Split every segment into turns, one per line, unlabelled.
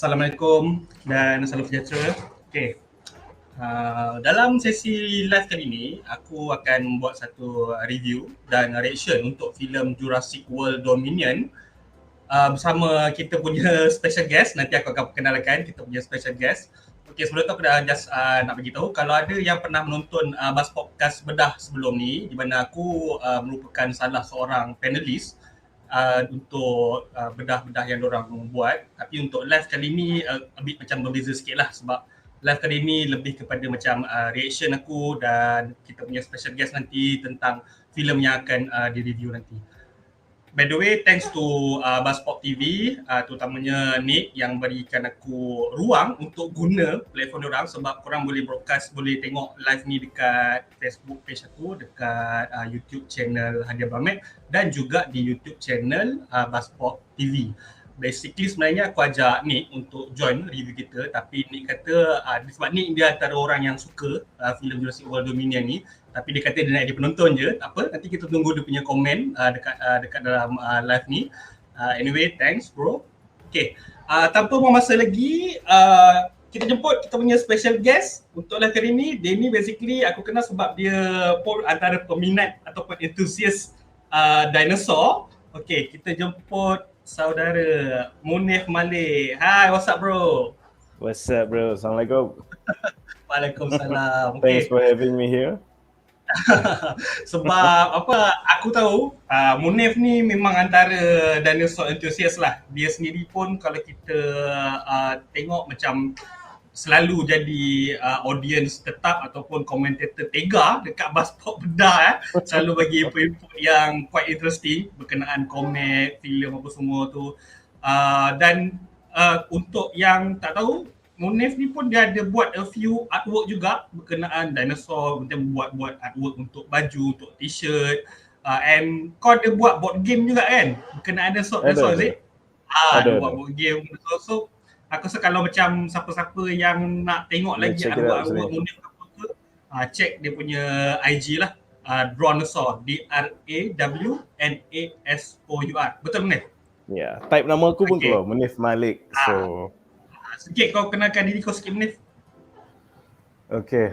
Assalamualaikum dan salam sejahtera. Okay. Dalam sesi live kali ini, aku akan membuat satu review dan reaction untuk filem Jurassic World Dominion bersama kita punya special guest. Nanti aku akan perkenalkan kita punya special guest. Okay, sebelum tu aku dah just nak beritahu kalau ada yang pernah menonton Buzz Podcast Bedah sebelum ni, di mana aku merupakan salah seorang panelis untuk bedah-bedah yang diorang buat. Tapi untuk live kali ni a bit macam berbeza sikit lah, sebab live kali ni lebih kepada macam reaction aku dan kita punya special guest nanti tentang filem yang akan di-review nanti. By the way, thanks to Buzzpop TV, terutamanya Nick yang berikan aku ruang untuk guna platform diorang, sebab korang boleh broadcast, boleh tengok live ni dekat Facebook page aku, dekat YouTube channel Hadiah Bamet dan juga di YouTube channel Buzzpop TV. Basically sebenarnya aku ajak Nick untuk join review kita, tapi Nick kata sebab Nick dia antara orang yang suka filem Jurassic World Dominion ni, tapi dia kata dia nak jadi penonton je. Tak apa, nanti kita tunggu dia punya komen dekat dalam live ni. Anyway, thanks bro. Okay, tanpa buang masa lagi, kita jemput kita punya special guest untuk live kali ni. Dia ni basically aku kenal sebab dia pun antara peminat ataupun enthusiast dinosaur. Okay, kita jemput saudara Munif Malik. Hi, what's up bro?
What's up bro? Assalamualaikum.
Waalaikumsalam.
Thanks for having me here.
Sebab aku tahu Munif ni memang antara dinosaur enthusiast lah. Dia sendiri pun kalau kita tengok macam selalu jadi audience tetap ataupun komentator tega dekat Buzzpop Bedah. Selalu bagi input yang quite interesting berkenaan komik, filem apa semua tu. Dan untuk yang tak tahu, Munif ni pun dia ada buat a few artwork juga berkenaan dinosaur, macam buat artwork untuk baju, untuk t-shirt. And kau ada buat board game juga kan? Berkenaan dinosaur, is it? Ada buat board game. So aku rasa kalau macam siapa-siapa yang nak tengok lagi artwork Munif ke, check dia punya IG lah. Drawnasaur, DRAWNASOUR. Betul Munif?
Ya, type nama aku pun keluar, Munif Malik. So
sikit kau kenalkan diri kau sikit Munif.
Okay,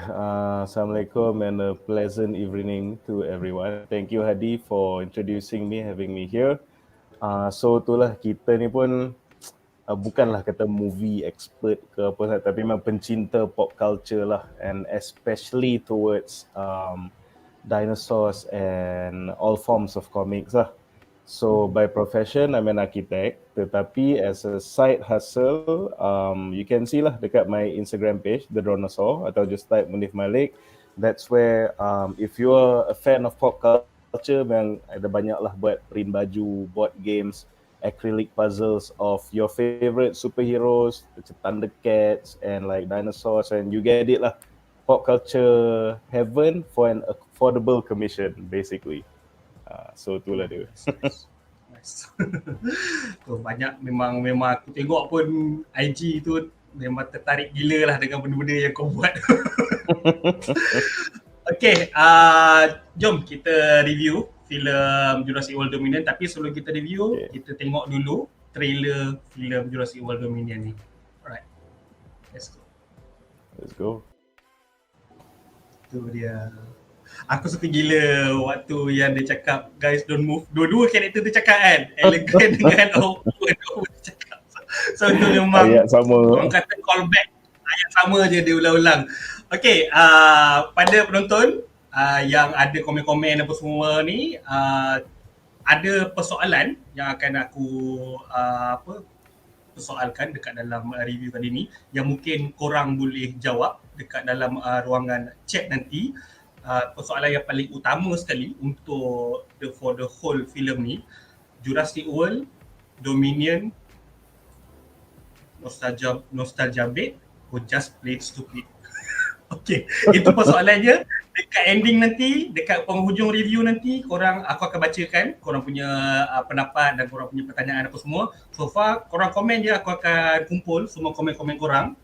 Assalamualaikum and a pleasant evening to everyone. Thank you Hadi for introducing me, having me here. So itulah, kita ni pun bukanlah kata movie expert ke apa, tapi memang pencinta pop culture lah, and especially towards dinosaurs and all forms of comics lah. So by profession I'm an architect, tetapi as a side hustle, you can see lah dekat my Instagram page, The Drawnasaur, atau just type Munif Malik. That's where if you are a fan of pop culture, memang ada banyak lah buat print baju, board games, acrylic puzzles of your favorite superheroes, macam Thundercats and like dinosaurs, and you get it lah. Pop culture heaven for an affordable commission basically. So itulah dia.
Nice. Tu banyak memang aku tengok pun IG tu memang tertarik gila lah dengan benda-benda yang kau buat. Okay, jom kita review filem Jurassic World Dominion. Tapi sebelum kita review, kita tengok dulu trailer filem Jurassic World Dominion ni. Alright, let's go.
Let's go.
Tu dia. Aku suka gila waktu yang dia cakap guys don't move. Dua-dua karakter tu cakap kan, elegan dengan awkward cakap. So tu memang
ayat sama.
Orang kata callback. Ayat sama je dia ulang-ulang. Okay, pada penonton yang ada komen-komen apa semua ni, ada persoalan yang akan aku persoalkan dekat dalam review kali ni, yang mungkin korang boleh jawab dekat dalam ruangan chat nanti. Persoalan yang paling utama sekali untuk for the whole film ni, Jurassic World Dominion nostalgia bait or just plain stupid? Okay, itu persoalannya. Dekat ending nanti, dekat penghujung review nanti, aku akan bacakan korang punya pendapat dan korang punya pertanyaan apa semua. So far korang komen je, aku akan kumpul semua komen-komen korang.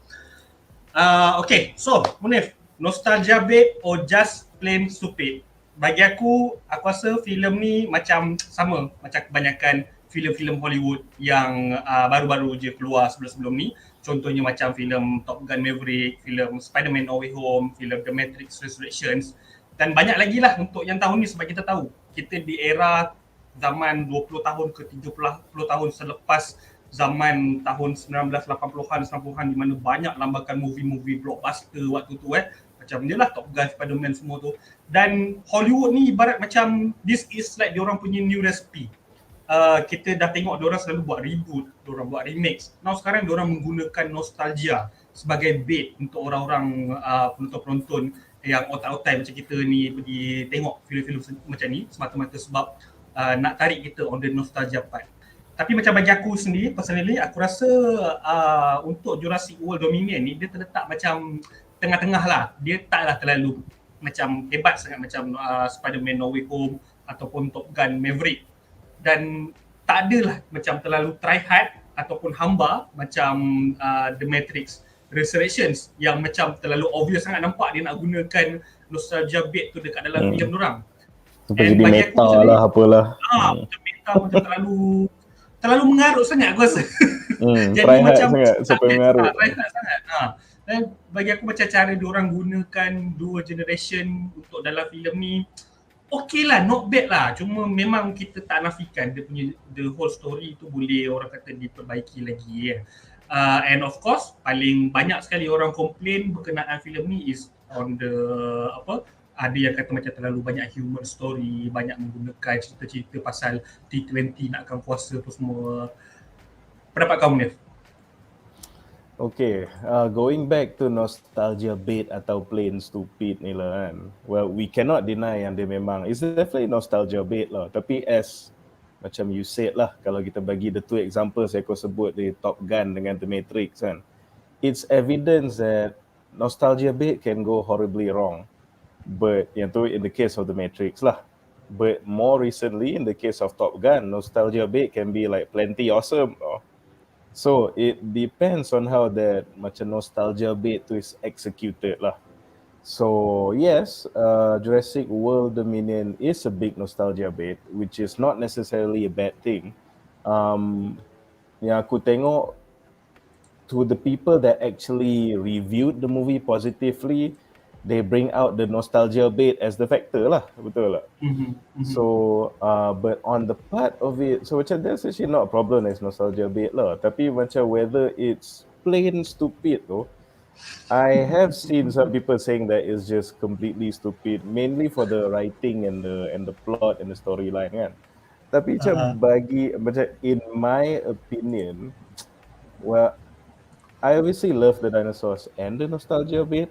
Okay, so Munif, nostalgia bait or just plain stupid? Bagi aku rasa filem ni macam sama macam kebanyakan filem-filem Hollywood yang baru-baru je keluar sebelum-sebelum ni. Contohnya macam filem Top Gun Maverick, filem Spider-Man No Way Home, filem The Matrix Resurrections, dan banyak lagi lah untuk yang tahun ni. Sebab kita tahu kita di era zaman 20 tahun ke 30 tahun selepas zaman tahun 1980-an 90-an, di mana banyak lambakan movie-movie blockbuster waktu tu macam je lah Top Gun, Spider-Man semua tu. Dan Hollywood ni ibarat macam this is like diorang punya new recipe. Kita dah tengok diorang selalu buat reboot, diorang buat remix. Now sekarang diorang menggunakan nostalgia sebagai bait untuk orang-orang penonton-penonton yang otak-otak macam kita ni pergi tengok filem-filem macam ni semata-mata sebab nak tarik kita on the nostalgia part. Tapi macam bagi aku sendiri, personally, aku rasa untuk Jurassic World Dominion ni, dia terletak macam tengah-tengah lah. Dia taklah terlalu macam hebat sangat macam Spider-Man No Way Home ataupun Top Gun Maverick. Dan tak adalah macam terlalu try hard ataupun hamba macam The Matrix Resurrections yang macam terlalu obvious sangat, nampak dia nak gunakan nostalgia bait tu dekat dalam filem diorang.
Jadi meta lah apalah.
Macam meta, macam terlalu mengarut sangat aku rasa. Jadi
try
macam
sangat sampai mengarut.
Try hard sangat. Dan bagi aku macam cara diorang gunakan dua generation untuk dalam filem ni, okay lah, not bad lah. Cuma memang kita tak nafikan dia punya the whole story tu boleh orang kata diperbaiki lagi and of course paling banyak sekali orang komplain berkenaan filem ni is on the ada yang kata macam terlalu banyak human story, banyak menggunakan cerita-cerita pasal T20 nakkan puasa tu semua. Pendapat kamu, Munif?
Okay, going back to nostalgia bait atau plain stupid ni lah kan. Well, we cannot deny yang dia memang, it's definitely nostalgia bait lah. Tapi as macam you said lah, kalau kita bagi the two examples yang kau sebut di Top Gun dengan The Matrix kan, it's evidence that nostalgia bait can go horribly wrong. But yang tu in the case of The Matrix lah. But more recently in the case of Top Gun, nostalgia bait can be like plenty awesome. So it depends on how that macam nostalgia bait tu is executed lah. So yes, Jurassic World Dominion is a big nostalgia bait, which is not necessarily a bad thing. Yang aku tengok, to the people that actually reviewed the movie positively, they bring out the nostalgia bait as the factor lah, betul tak? So, but on the part of it, so macam that's actually not a problem as nostalgia bait lah. Tapi macam whether it's plain stupid tu, I have seen some people saying that it's just completely stupid, mainly for the writing and the plot and the storyline kan. Tapi macam in my opinion, well, I obviously love the dinosaurs and the nostalgia bit.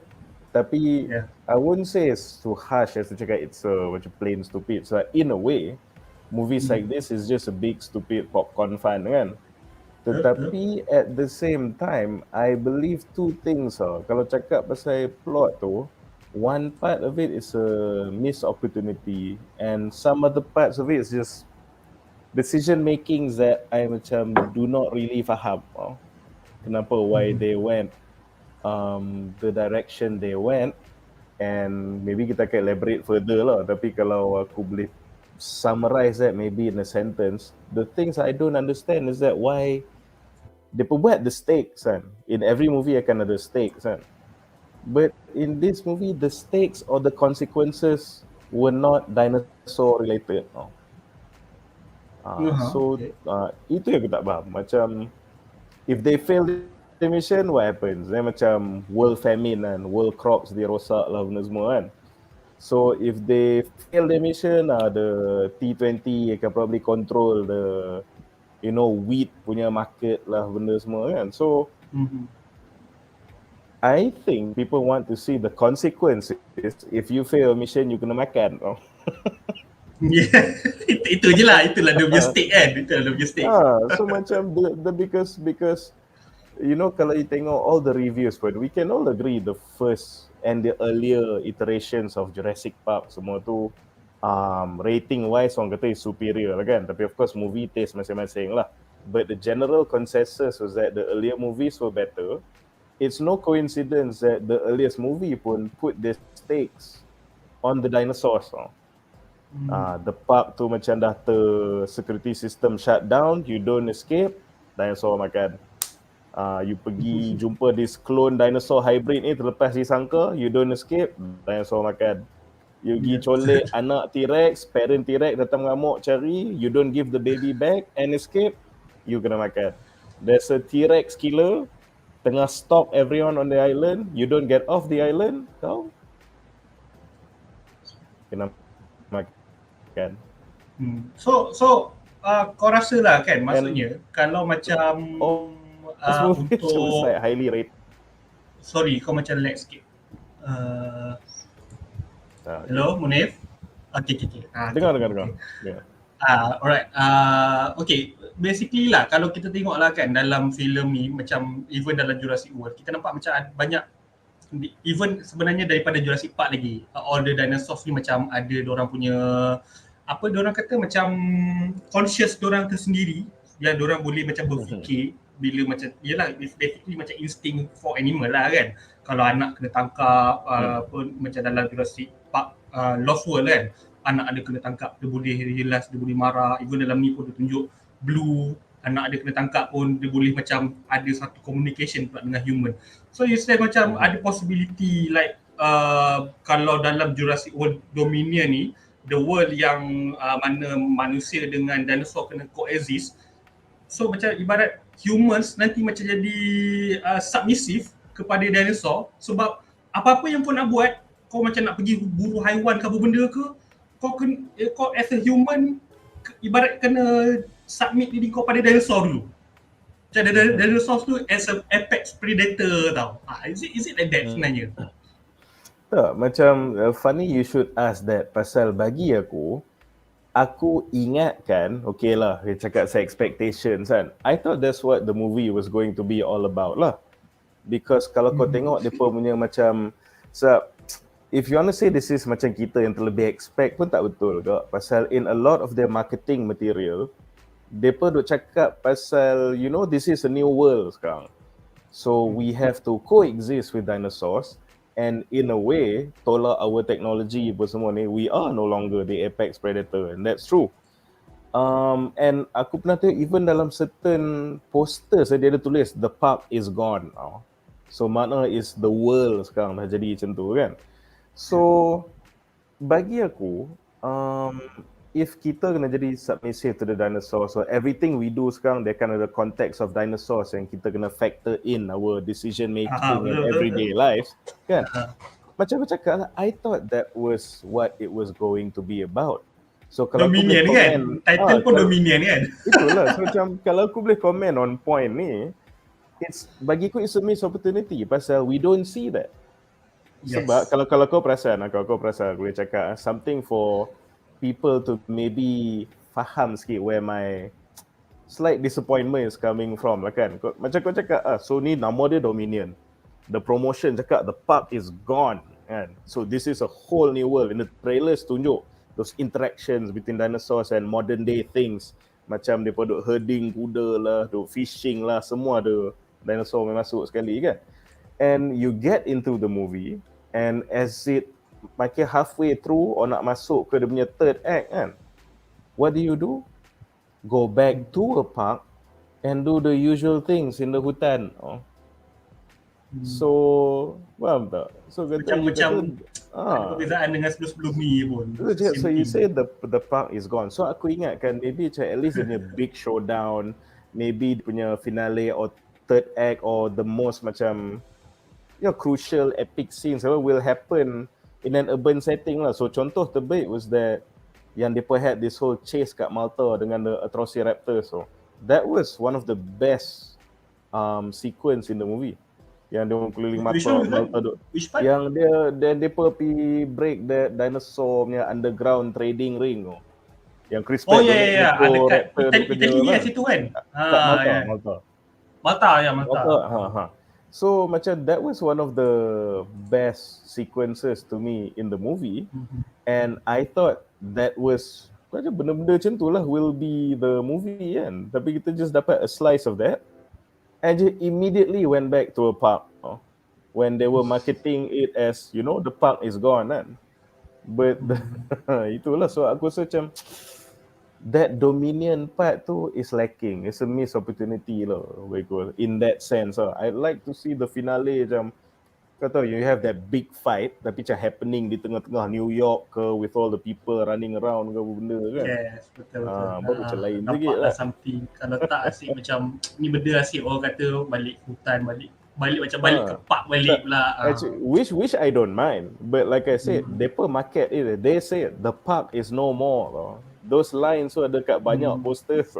Tapi I wouldn't say it's too harsh as to cakap it's macam plain stupid. So in a way, movies like this is just a big stupid popcorn fun kan. Tetapi at the same time, I believe two things. Kalau cakap pasal plot tu, one part of it is a missed opportunity and some other parts of it is just decision makings that I macam do not really faham. Kenapa, why they went the direction they went, and maybe kita akan elaborate further lah. Tapi kalau aku boleh summarize that maybe in a sentence, the things I don't understand is that why dia buat the stakes kan. In every movie akan ada stakes kan, but in this movie the stakes or the consequences were not dinosaur related. Itu yang aku tak faham. Macam if they fail the mission, what happens? Macam world famine kan, world crops dia rosak lah benda semua kan. So if they fail the mission, the T20 akan probably control the wheat punya market lah benda semua kan. So I think people want to see the consequences. If you fail a mission, you kena makan.
Itu je lah, itulah dia punya stake kan. Itulah dia punya stake.
So macam because kalau you tengok all the reviews pun, we can all agree the first and the earlier iterations of Jurassic Park semua tu rating wise orang kata is superior lah kan. Tapi of course movie taste masing-masing lah. But the general consensus was that the earlier movies were better. It's no coincidence that the earliest movie pun put the stakes on the dinosaurs. The park tu macam dah security system shut down, you don't escape, dinosaur makan. You pergi jumpa this clone dinosaur hybrid ni, terlepas disangka, you don't escape, dinosaur makan. You pergi colek anak T-Rex, parent T-Rex datang mengamuk cari, you don't give the baby back and escape, you kena makan. There's a T-Rex killer, tengah stalk everyone on the island, you don't get off the island, kau kena makan.
So kau rasa lah kan, maksudnya kalau macam
This movie was like
untuk
highly rated.
sorry, kau macam lag sikit. Hello, Munif? Okay.
Dengar.
Alright. Okay, basically lah kalau kita tengok lah kan dalam filem ni, macam even dalam Jurassic World, kita nampak macam banyak, even sebenarnya daripada Jurassic Park lagi, all the dinosaurs ni macam ada diorang punya, apa diorang kata, macam conscious diorang tersendiri, yang diorang boleh macam berfikir bila macam, yelah, basically macam instinct for animal lah kan. Kalau anak kena tangkap, pun macam dalam Jurassic Park, Lost World kan, anak ada kena tangkap, dia boleh realize, dia boleh marah. Even dalam ni pun dia tunjuk Blue, anak ada kena tangkap pun dia boleh macam ada satu communication pula dengan human. So you say macam ada possibility like kalau dalam Jurassic World Dominion ni, the world yang mana manusia dengan dinosaur kena coexist. So macam ibarat humans nanti macam jadi submissive kepada dinosaur, sebab apa-apa yang kau nak buat, kau macam nak pergi buru haiwan ke apa benda ke, kau as a human ibarat kena submit diri kau pada dinosaur dulu. Macam dinosaur tu as a apex predator tau. Is it like that sebenarnya?
Tak, macam funny you should ask that, pasal bagi aku ingatkan, okay lah, dia cakap saya expectations kan. I thought that's what the movie was going to be all about lah. Because kalau kau tengok dia punya macam, if you want to say this is macam kita yang terlebih expect pun tak betul ke. Pasal in a lot of their marketing material, mereka duk cakap pasal, you know, this is a new world sekarang. So we have to coexist with dinosaurs. And in a way, tolak our technology apa semua ni, we are no longer the apex predator, and that's true. And aku pernah tengok even dalam certain posters dia ada tulis the park is gone. So makna is the world sekarang dah jadi macam tu kan. So bagi aku, if kita kena jadi submissive to the dinosaurs, so everything we do sekarang, there kind of the context of dinosaurs yang kita kena factor in our decision making in everyday life kan. Macam aku cakap lah, I thought that was what it was going to be about. So kalau
Dominion
aku boleh
kan, title pun Dominion kan.
Itulah, so macam kalau aku boleh comment on point ni, bagi aku it's a missed opportunity pasal we don't see that. Sebab kalau kau perasan, boleh cakap something for people to maybe faham sikit where my slight disappointment is coming from lah kan. Macam kau cakap, so ni nama dia Dominion. The promotion cakap the park is gone kan. So this is a whole new world. In the trailers tunjuk those interactions between dinosaurs and modern day things. Macam dia duk herding kuda lah, duk fishing lah, semua ada dinosaur masuk sekali kan. And you get into the movie, and as it makin halfway through or nak masuk ke dia punya third act kan, what do? Go back to a park and do the usual things in the hutan. So faham tak? So
macam ada perbezaan dengan sebelum ni pun.
So you say the park is gone. So aku ingatkan maybe at least dia punya big showdown, maybe dia punya finale or third act or the most macam crucial epic scenes will happen in an urban setting lah. So contoh terbaik was that yang mereka had this whole chase kat Malta dengan the Atrociraptor. So that was one of the best sequence in the movie. Yang dia keliling Malta tu. Yang dia pergi break the dinosaur punya underground trading ring tu. Yang Chris Pratt
ada kat Italy kan situ kan. Malta.
So macam that was one of the best sequences to me in the movie. And I thought that was benda-benda macam tu lah will be the movie kan. Tapi kita just dapat a slice of that and just immediately went back to a park when they were marketing it as, you know, the park is gone kan. But itulah, so aku rasa macam that dominion part tu is lacking. It's a missed opportunity lah, in that sense lah. I'd like to see the finale macam, kau tahu, you have that big fight tapi macam happening di tengah-tengah New York ke, with all the people running around ke benda kan.
Yes, betul.
Baru macam lain sikit
Nampak
lah.
lah something. Kalau tak asyik macam ni benda asyik orang kata balik hutan, balik macam balik ke park balik pula.
Actually, which I don't mind, but like I said, depa market it. They say the park is no more. Those lines tu ada kat banyak posters.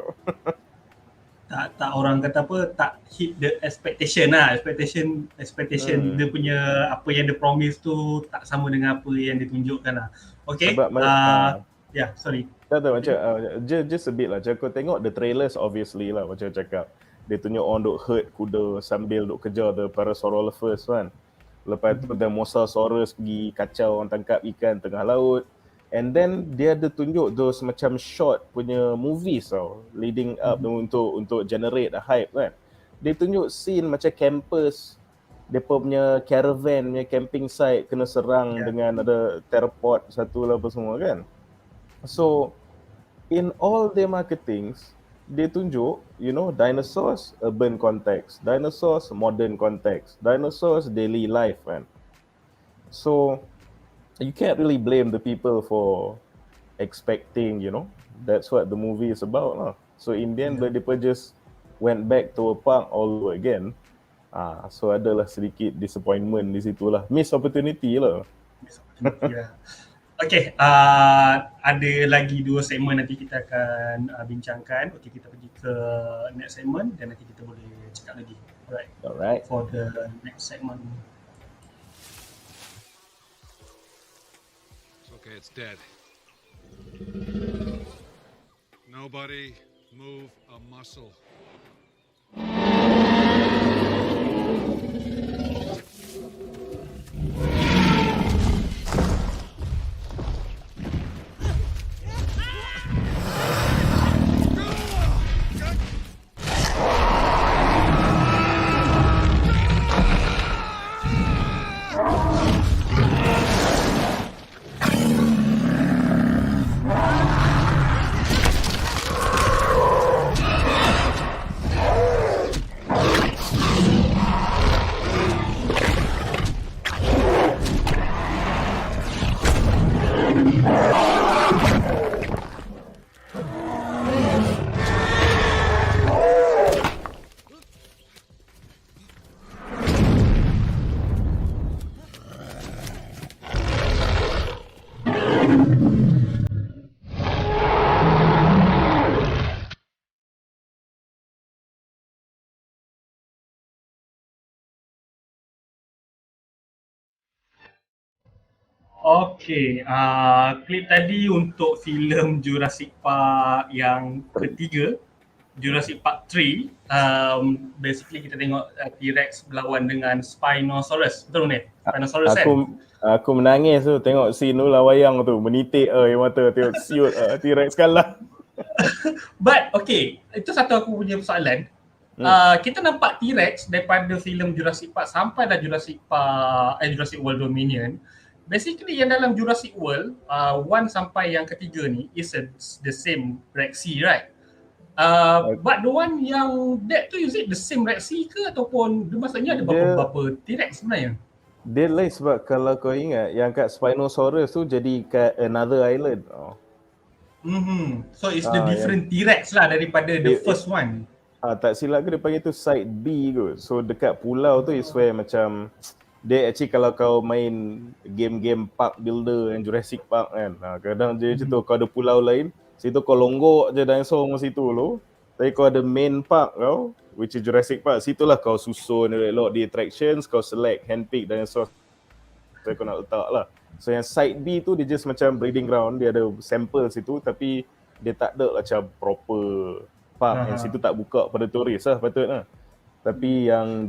Tak orang kata apa, tak hit the expectation lah. Expectation dia punya apa yang dia promise tu tak sama dengan apa yang ditunjukkan lah. Okay.
Sebab
sorry.
Tak tahu macam just a bit lah. Macam kau tengok the trailers, obviously lah, macam cakap dia tunjuk orang duk herd kuda sambil duk kejar the Parasaurolophus kan. Lepas tu the Mosasaurus pergi kacau orang tangkap ikan tengah laut. And then dia ada tunjuk those macam short punya movies tau, leading up untuk generate a hype kan. Dia tunjuk scene macam campus, depa punya caravan punya camping site kena serang dengan ada theropod satu lah apa semua kan. So in all their marketings, dia tunjuk, you know, dinosaurs urban context, dinosaurs modern context, dinosaurs daily life kan. So you can't really blame the people for expecting, you know, that's what the movie is about lah. So in the end, they just went back to a park all over again. So adalah sedikit disappointment di situ lah, miss opportunity lah.
Okay, ada lagi 2 segmen nanti kita akan bincangkan. Okay, kita pergi ke next segment dan nanti kita boleh cakap lagi. Alright. For the next segment.
Okay, it's dead. Nobody move a muscle. Okay, klip tadi untuk filem Jurassic Park yang ketiga, Jurassic Park 3. Basically kita tengok T-Rex berlawan dengan Spinosaurus, betul ni? Spinosaurus
Aku menangis tu tengok scene tu lah, wayang tu menitik air mata tengok siut T-Rex kalah.
But okay, itu satu aku punya persoalan. Kita nampak T-Rex daripada filem Jurassic Park sampai dah Jurassic World Dominion. Basically yang dalam Jurassic World 1 sampai yang ketiga ni is the same Reaksi, right? But the one yang dead tu, is it the same Reaksi ke ataupun dia maksudnya ada beberapa T-Rex sebenarnya?
Dia lain sebab kalau kau ingat yang kat Spinosaurus tu jadi kat another island.
So it's the different T-Rex lah daripada the first one.
Tak silap ke dia panggil tu side B kot. So dekat pulau tu is where macam dia actually kalau kau main game-game park builder yang Jurassic Park kan, kadang dia macam tu, kau ada pulau lain, situ kau longgok je dinosaur situ lo. Tapi kau ada main park kau, which is Jurassic Park, situlah kau susun elok di attractions, kau select handpick dinosaur so kau nak letak lah. So yang side B tu dia just macam breeding ground, dia ada sample situ tapi dia tak ada macam proper park yang situ tak buka pada turis lah patutlah. Tapi yang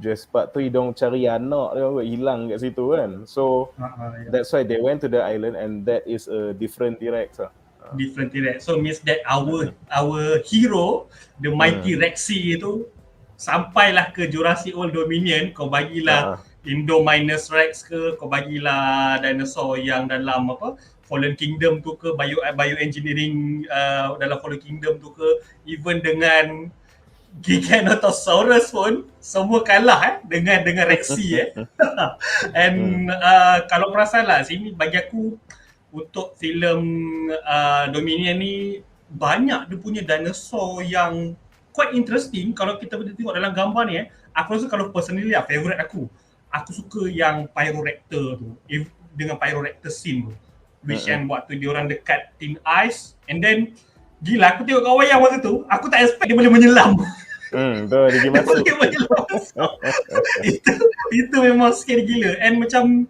Jurassic Park 3 dong cari anak dia hilang kat situ kan. So that's why they went to the island and that is a different T-Rex lah.
Different T-Rex. So means that our hero, the mighty Reaksi itu sampailah ke Jurassic World Dominion, kau bagilah Indominus Rex ke, kau bagilah dinosaur yang dalam
Fallen Kingdom tu ke, bioengineering dalam Fallen Kingdom tu ke, even dengan Giganotosaurus pun semua kalah dengan Reaksi and kalau perasan lah sini bagi aku untuk filem Dominion ni banyak dia punya dinosaur yang quite interesting. Kalau kita boleh tengok dalam gambar ni aku rasa kalau personally favorite aku suka yang Pyroraptor tu dengan Pyroraptor scene tu, which yang waktu diorang dekat thin ice and then gila aku tengok kat wayang masa tu aku tak expect dia boleh menyelam.
Tu dia pergi masuk.
itu memang scary gila. And macam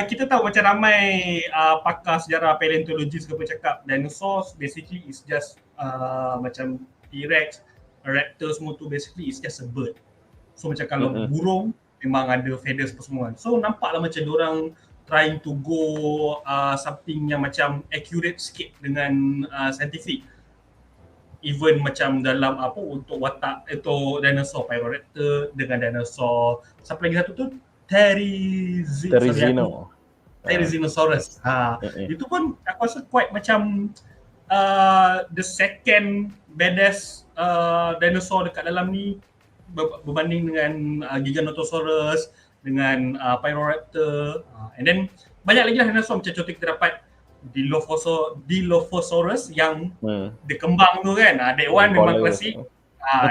kita tahu macam ramai pakar sejarah paleontologis ke cakap dinosaurs basically is just macam T-Rex, raptor semua tu basically is just a bird. So macam kalau burung memang ada feathers apa semua. So nampaklah macam diorang trying to go something yang macam accurate sikit dengan scientific. Even macam dalam untuk watak itu dinosaur Pyroraptor dengan dinosaur siapa lagi satu tu Therizinosaurus. Itu pun aku rasa quite macam the second badass dinosaur dekat dalam ni berbanding dengan Giganotosaurus dengan Pyroraptor. And then banyak lagi lah dinosaur macam contoh kita dapat Dilophosaurus yang dia kembang tu kan. That one memang klasik.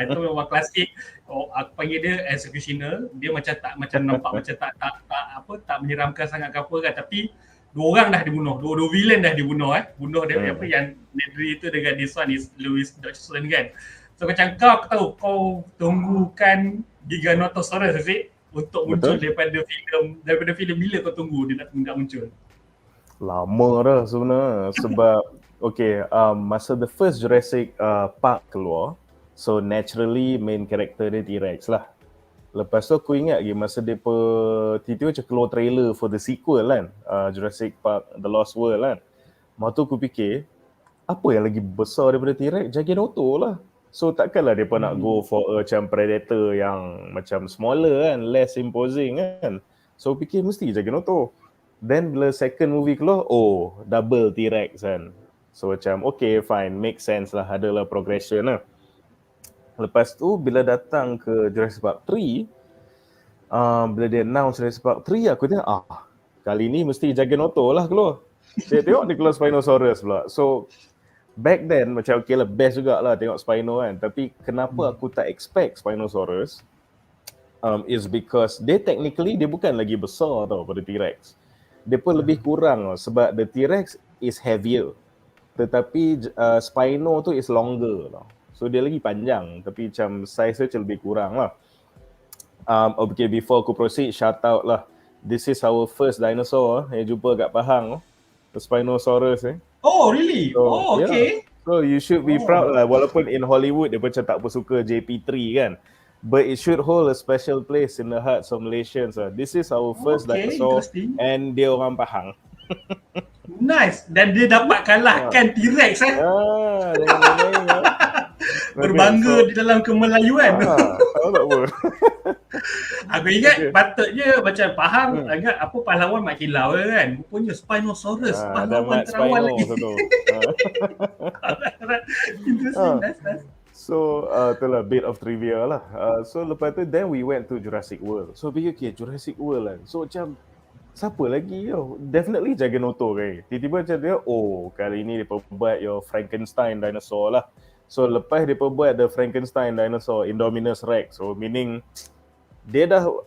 Itu memang klasik. Aku panggil dia executioner. Dia macam nampak macam tak menyeramkan sangat ke apa kan, tapi dua orang dah dibunuh. Dua villain dah dibunuh Bunuh dia apa yang Nedry tu dengan this one is Louis Dodgson kan. So macam aku tahu kau tunggukan Giganotosaurus untuk muncul daripada filem bila kau tunggu dia nak muncul?
Lama dah sebenarnya sebab masa the first Jurassic Park keluar, so naturally main character dia T-Rex lah. Lepas tu aku ingat lagi masa dia tiba-tiba macam keluar trailer for the sequel kan, Jurassic Park The Lost World kan. Masa tu aku fikir apa yang lagi besar daripada T-Rex? Giganoto lah. So takkanlah dia nak go for macam predator yang macam smaller kan, less imposing kan. So fikir mesti Giganoto. Then bila second movie keluar, double T-Rex kan. So macam fine, make sense lah, adalah progression lah. Lepas tu bila datang ke Jurassic Park 3, bila dia announce Jurassic Park 3, aku tengok kali ni mesti Giganoto lah keluar. Dia tengok dia keluar Spinosaurus pula. So back then macam lah, best jugalah tengok Spino kan. Tapi kenapa aku tak expect Spinosaurus is because dia technically dia bukan lagi besar tau pada T-Rex. Dia pun lebih kurang sebab the T-Rex is heavier. Tetapi Spino tu is longer tau. So dia lagi panjang tapi macam size dia lebih kurang lah. Before aku proceed, shout out lah. This is our first dinosaur yang jumpa kat Pahang, the Spinosaurus
Oh really?
So, So you should be proud lah, walaupun in Hollywood dia macam tak suka JP3 kan. But it should hold a special place in the hearts of Malaysians. This is our first dinosaur and dia orang Pahang.
Nice. Dan dia dapat kalahkan T-Rex berbangga di dalam kemelayuan. Aku ingat patutnya macam Pahang agak pahlawan Mak Kilau kan. Rupanya Spinosaurus pahlawan terawan lagi. Interesting. That's
So itulah bit of trivia lah. So lepas tu then we went to Jurassic World. So fikir Jurassic World kan. So macam siapa lagi definitely Giganoto kan. Tiba-tiba macam dia kali ni dia buat your Frankenstein dinosaur lah. So lepas dia buat the Frankenstein dinosaur Indominus Rex. So meaning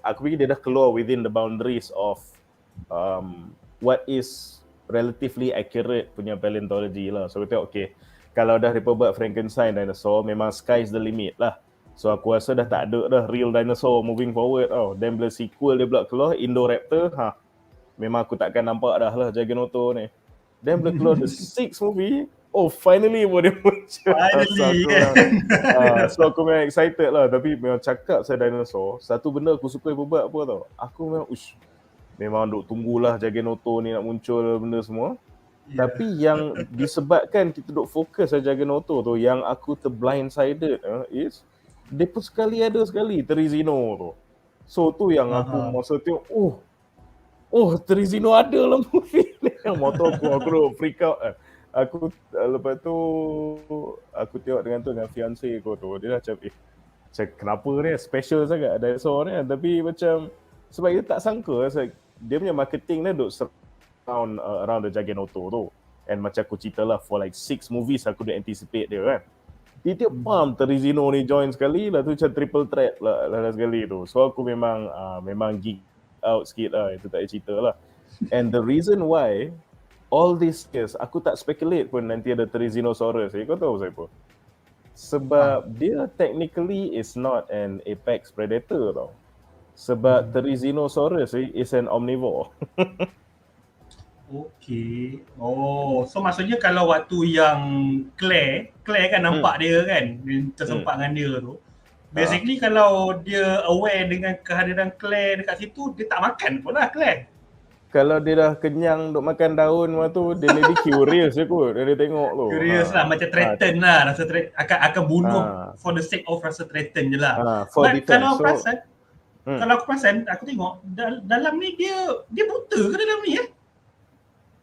aku fikir dia dah keluar within the boundaries of what is relatively accurate punya paleontology lah. So kita kalau dah mereka buat Frankenstein dinosaur, memang sky's the limit lah. So aku rasa dah tak ada dah real dinosaur moving forward Then bila sequel dia pula keluar, Indoraptor, memang aku takkan nampak dah lah Giganoto ni. Then bila keluar the 6th movie, finally boleh muncul.
Finally.
So aku memang excited lah. Tapi memang cakap saya dinosaur, satu benda aku suka dia buat apa tau. Aku memang duk tunggulah Giganoto ni nak muncul benda semua. Tapi yang disebabkan kita duk fokus saja Giganoto tu, yang aku terblindsided is dia pun ada sekali Therizino tu. So tu yang aku masa tengok Therizino ada dalam movie ni. yang motor aku duk freak out kan. Aku lepas tu aku tengok dengan fiancé aku tu, dia dah macam macam kenapa ni special sangat dinosaur ni kan. Tapi macam sebab dia tak sangka dia punya marketing dia duk around the Giganotto tu. And macam aku cerita lah, for like 6 movies aku dah anticipate dia kan. Tiap Terizino ni join sekali lah tu, macam triple threat lah sekali tu. So aku memang geek out sikit lah, itu tak ada cerita lah. And the reason why all these years aku tak speculate pun nanti ada Therizinosaurus. Kau tahu siapa? Sebab dia technically is not an apex predator tau. Sebab Therizinosaurus is an omnivore.
Okay. Oh, so maksudnya kalau waktu yang Claire kan nampak dia kan, dia tersempak dengan dia tu. Basically kalau dia aware dengan kehadiran Claire dekat situ, dia tak makan pun lah Claire.
Kalau dia dah kenyang duk makan daun tu, dia maybe curious je kot. Dia tengok tu.
Curious lah, macam threaten lah, rasa akan bunuh for the sake of rasa threaten je lah.
For
But
defense.
Kalau aku perasan, aku tengok dalam ni dia buta ke dalam ni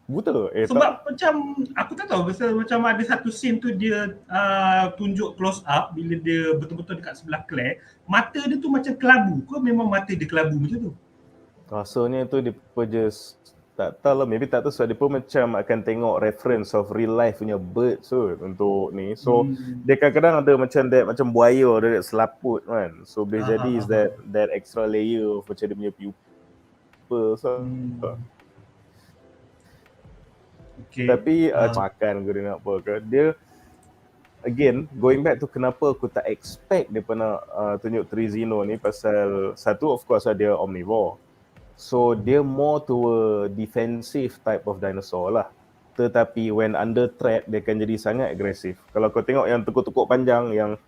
Buta?
Sebab macam aku tak tahu, macam ada satu scene tu dia tunjuk close up bila dia betul-betul dekat sebelah Claire, mata dia tu macam kelabu ke memang mata dia kelabu macam tu?
Rasanya tu dia just tak tahu lah, maybe tak tahu sebab dia pun macam akan tengok reference of real life punya birds untuk ni. So dia kadang-kadang ada macam buaya dia selaput kan. So boleh jadi is that extra layer of macam dia punya pupil. Okay. Tapi makan ke dia nak apa ke, dia again going back to kenapa aku tak expect dia pernah tunjuk Therizino ni, pasal satu of course dia omnivore. So dia more to a defensive type of dinosaur lah. Tetapi when under threat dia akan jadi sangat agresif. Kalau kau tengok yang tekuk-tekuk panjang yang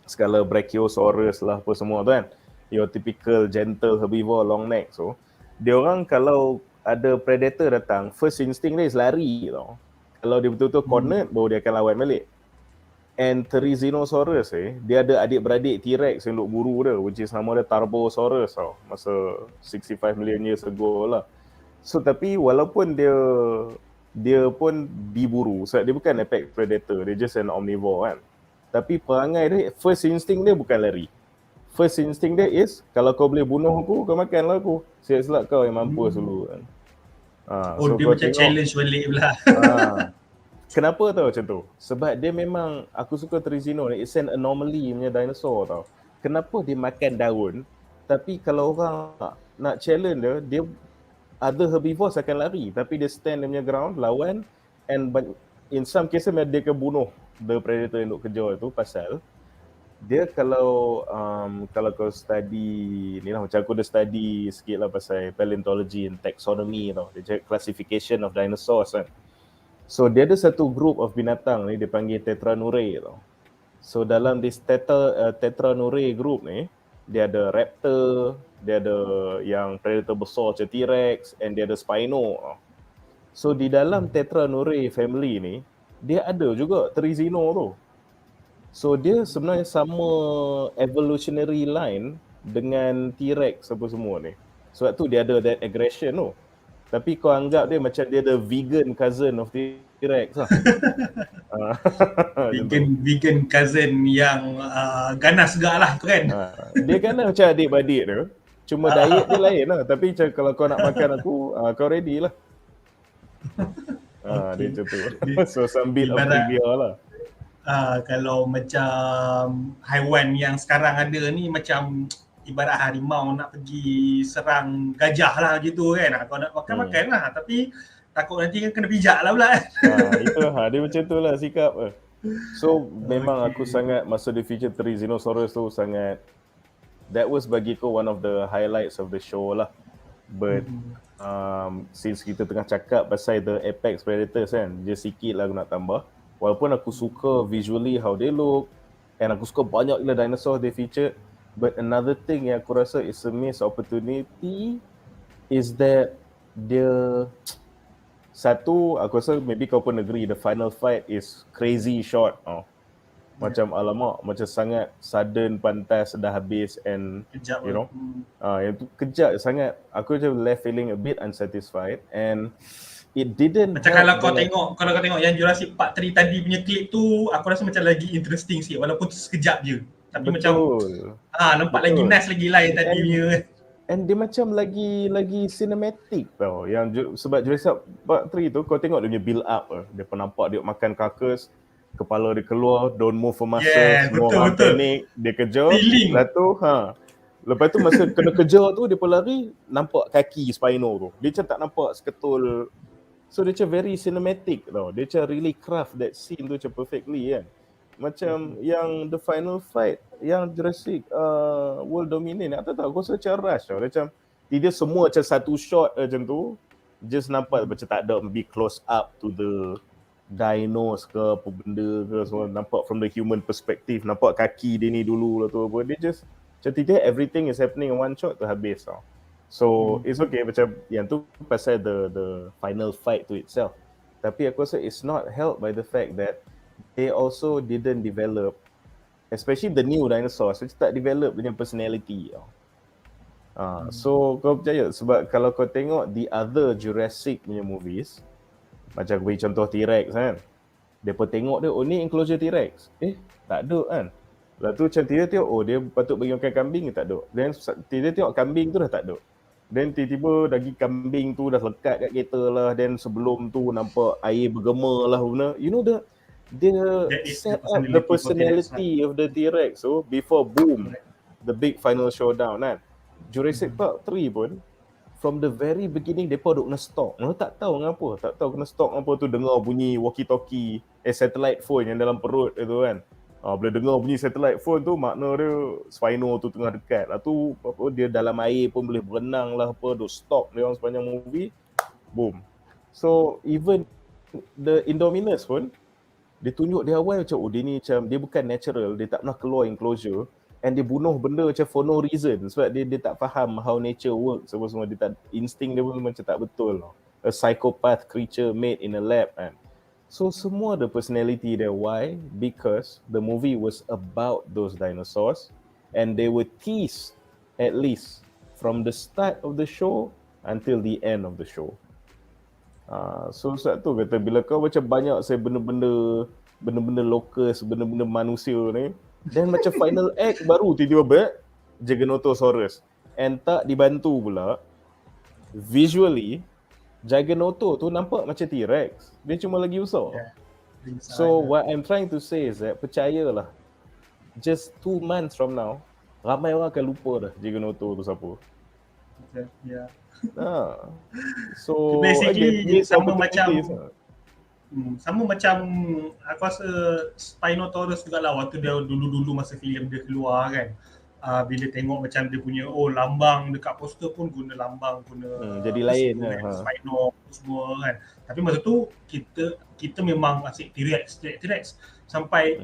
skala Brachiosaurus lah apa semua tu kan, your typical gentle herbivore long neck, so dia orang kalau ada predator datang, first instinct dia is lari tau. Kalau dia betul-betul cornered, baru dia akan lawan balik. And Therizinosaurus dia ada adik-beradik T-Rex yang duk buru dia, which is nama dia Tarbosaurus tau, masa 65 million years ago lah. So tapi walaupun dia pun diburu, sebab dia bukan apex predator, dia just an omnivore kan. Tapi perangai dia, first instinct dia bukan lari. First instinct dia is, kalau kau boleh bunuh aku, kau makanlah aku. Siap-siap kau yang mampus dulu kan.
So dia macam challenge balik pula.
Kenapa tau macam tu? Sebab dia memang, aku suka Therizino ni, it's an anomaly punya dinosaur tau. Kenapa dia makan daun, tapi kalau orang nak challenge dia other herbivores akan lari, tapi dia stand dia punya ground, lawan, and in some cases dia akan bunuh the predator yang duk kejar tu, pasal dia kalau kau study ni lah, macam aku dah study sikit lah pasal paleontology and taxonomy tau, dia cakap classification of dinosaurs kan. So dia ada satu group of binatang ni dia panggil tetranurae tau. So dalam this tetranurae group ni, dia ada raptor, dia ada yang predator besar macam T-Rex, and dia ada spino tau. So di dalam tetranurae family ni, dia ada juga Therizino tu. So dia sebenarnya sama evolutionary line dengan T-Rex apa semua ni. Sebab tu dia ada that aggression tu. Tapi kau anggap dia macam dia ada vegan cousin of T-Rex lah.
vegan cousin yang ganas juga lah tu kan.
Dia ganas macam adik-beradik dia. Cuma diet dia lain lah. Tapi macam kalau kau nak makan aku, kau ready lah. Dia macam tu. So some bit of trivia lah.
Kalau macam haiwan yang sekarang ada ni macam ibarat harimau nak pergi serang gajah lah gitu kan. Kau nak makan lah, tapi takut nanti kan kena pijak lah pula.
Itu dia macam tu lah sikap. So memang aku sangat, masa dia feature Therizinosaurus tu sangat, that was bagiku one of the highlights of the show lah. But since kita tengah cakap pasal the apex predators kan, just sikit lah aku nak tambah. Walaupun aku suka visually how they look, and aku suka banyak gila dinosaur they featured, but another thing yang aku rasa is a missed opportunity is that dia, satu, aku rasa maybe kau pun agree, the final fight is crazy short. Macam alamak, macam sangat sudden, pantas dah habis, and
kejap
you know, yang tu kejap sangat. Aku macam left feeling a bit unsatisfied. And it didn't
Macam
help
kalau kau tengok yang Jurassic Park 3 tadi punya klip tu, aku rasa macam lagi interesting sikit walaupun tu sekejap je. Tapi macam
betul.
nampak lagi nice lagi lah yang tadi punya.
And dia macam lagi cinematic tau. Sebab Jurassic Park 3 tu kau tengok dia punya build up dia pernah nampak dia makan carcass, kepala dia keluar, don't move for muscle, semua
betul,
orang
betul.
panik, dia kejar.
Feeling.
Lepas tu masa kena kejar tu dia pun lari, nampak kaki Spino tu. Dia macam tak nampak seketul. So dia macam very cinematic tau. Dia macam really craft that scene tu macam perfectly kan. Macam yang the final fight yang Jurassic World dominate, aku tak tahu, aku rasa macam rush tau. Dia macam dia semua macam satu shot macam tu, just nampak macam tak ada be close up to the dinos ke apa benda ke semua, nampak from the human perspective, nampak kaki dia ni dulu lah tu apa. Dia just macam everything is happening in one shot tu habis tau. So it's okay, macam yang tu pasal the final fight to itself. Tapi aku rasa it's not helped by the fact that they also didn't develop, especially the new dinosaurs, which tak develop dengan personality tau. So kau percaya, sebab kalau kau tengok the other Jurassic punya movies, macam aku bagi contoh T-Rex kan, dia pun tengok dia, ni enclosure T-Rex, tak ada kan. Lepas tu macam dia tengok, dia patut bagi makan kambing, tak ada. Dan dia tengok kambing tu dah tak ada. Dan tiba-tiba daging kambing tu dah lekat kat kereta lah. Dan sebelum tu nampak air bergema lah benda. You know dia set up the personality of the T-Rex. So before boom, the big final showdown kan. Jurassic Park 3 pun, from the very beginning mereka duk kena stalk. Mereka tak tahu kenapa. Tak tahu kena stalk apa tu, dengar bunyi walkie-talkie, satellite phone yang dalam perut itu kan. Bila dengar bunyi satellite phone tu, makna dia Spino tu tengah dekat. Lepas tu dia dalam air pun boleh berenang lah apa, duk stalk dia orang sepanjang movie. Boom. So even the Indominus pun, dia tunjuk dia awal macam dia ni macam dia bukan natural, dia tak pernah keluar enclosure, and dia bunuh benda macam for no reason, sebab dia tak faham how nature works, semua dia tak, insting dia pun macam tak betul. A psychopath creature made in a lab kan. So semua the personality there. Why? Because the movie was about those dinosaurs, and they were teased at least from the start of the show until the end of the show. So sebab tu kata, bila kau macam banyak saya benda-benda locust, benda-benda manusia ni, dan macam final act baru tiba-tiba Giganotosaurus, and tak dibantu pula visually. Giganoto tu nampak macam T-Rex, dia cuma lagi besar. So what I'm trying to say is that, percayalah, just 2 months from now, ramai orang akan lupa dah Giganoto tu siapa. So
basically
again,
sama macam aku rasa Spinosaurus jugalah waktu dia dulu-dulu masa filem dia keluar kan. Bila tengok macam dia punya lambang dekat poster pun guna lambang, guna
jadi lain lah,
Spino semua kan. Tapi masa tu kita memang asyik T-Rex sampai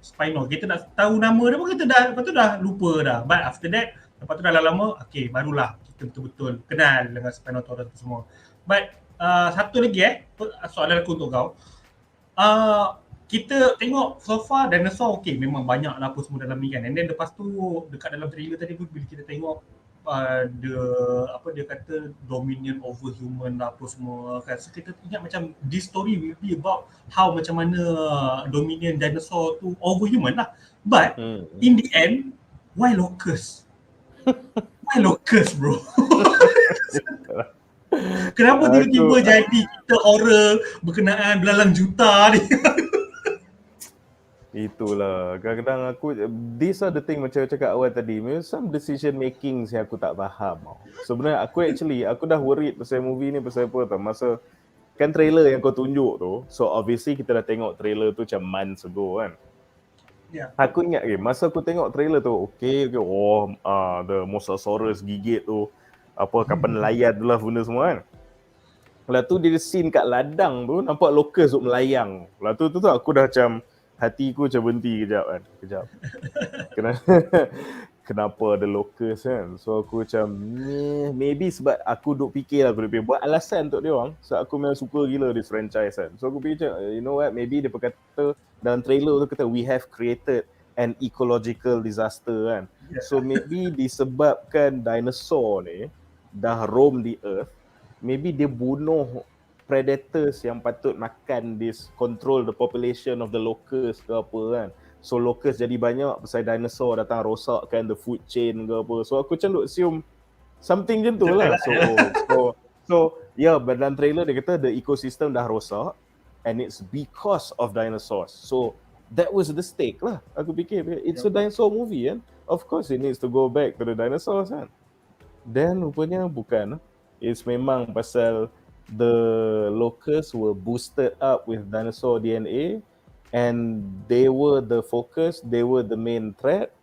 Spino, kita nak tahu nama dia pun kita lepas tu dah lupa dah. But after that, lepas tu dah lama, barulah kita betul-betul kenal dengan Spinosaurus semua. But satu lagi soalan aku untuk kau. Kita tengok so far dinosaur memang banyak lah apa semua dalam ni kan. And then lepas tu dekat dalam trailer tadi pun bila kita tengok dia kata dominion over human lah apa semua kan. So kita ingat macam this story will be about how macam mana dominion dinosaur tu over human lah. But in the end, why locust? Why locust bro? Kenapa tiba-tiba jadi kita horror berkenaan belalang juta ni?
Itulah, kadang-kadang aku, these are the thing macam cakap awal tadi, some decision making yang aku tak faham. Sebenarnya aku dah worried pasal movie ni pasal apa tau, masa kan trailer yang kau tunjuk tu, so obviously kita dah tengok trailer tu macam months ago kan. Aku ingat masa aku tengok trailer tu, the Mosasaurus gigit tu, kapal nelayan tu lah benda semua kan. Lepas tu dia scene kat ladang tu, nampak locust tu melayang. Lepas tu aku dah macam, hatiku macam berhenti kejap. Kenapa ada locust kan? So aku macam maybe sebab aku duk fikir buat alasan untuk dia orang. So aku memang suka gila this franchise kan. So aku fikir macam, you know what, maybe dia berkata dalam trailer tu kata we have created an ecological disaster kan. So maybe disebabkan dinosaur ni dah roam the earth, maybe dia bunuh predators yang patut makan this, control the population of the locusts ke apa kan. So locust jadi banyak pasal dinosaur datang rosakkan the food chain ke apa. So aku macam duk assume something macam tu lah. So dalam trailer dia kata the ecosystem dah rosak and it's because of dinosaurs. So that was the stake lah. Aku fikir it's a dinosaur movie kan. Of course it needs to go back to the dinosaurs kan. Then rupanya bukan. It's memang pasal the locusts were boosted up with dinosaur DNA and they were the focus, they were the main threat,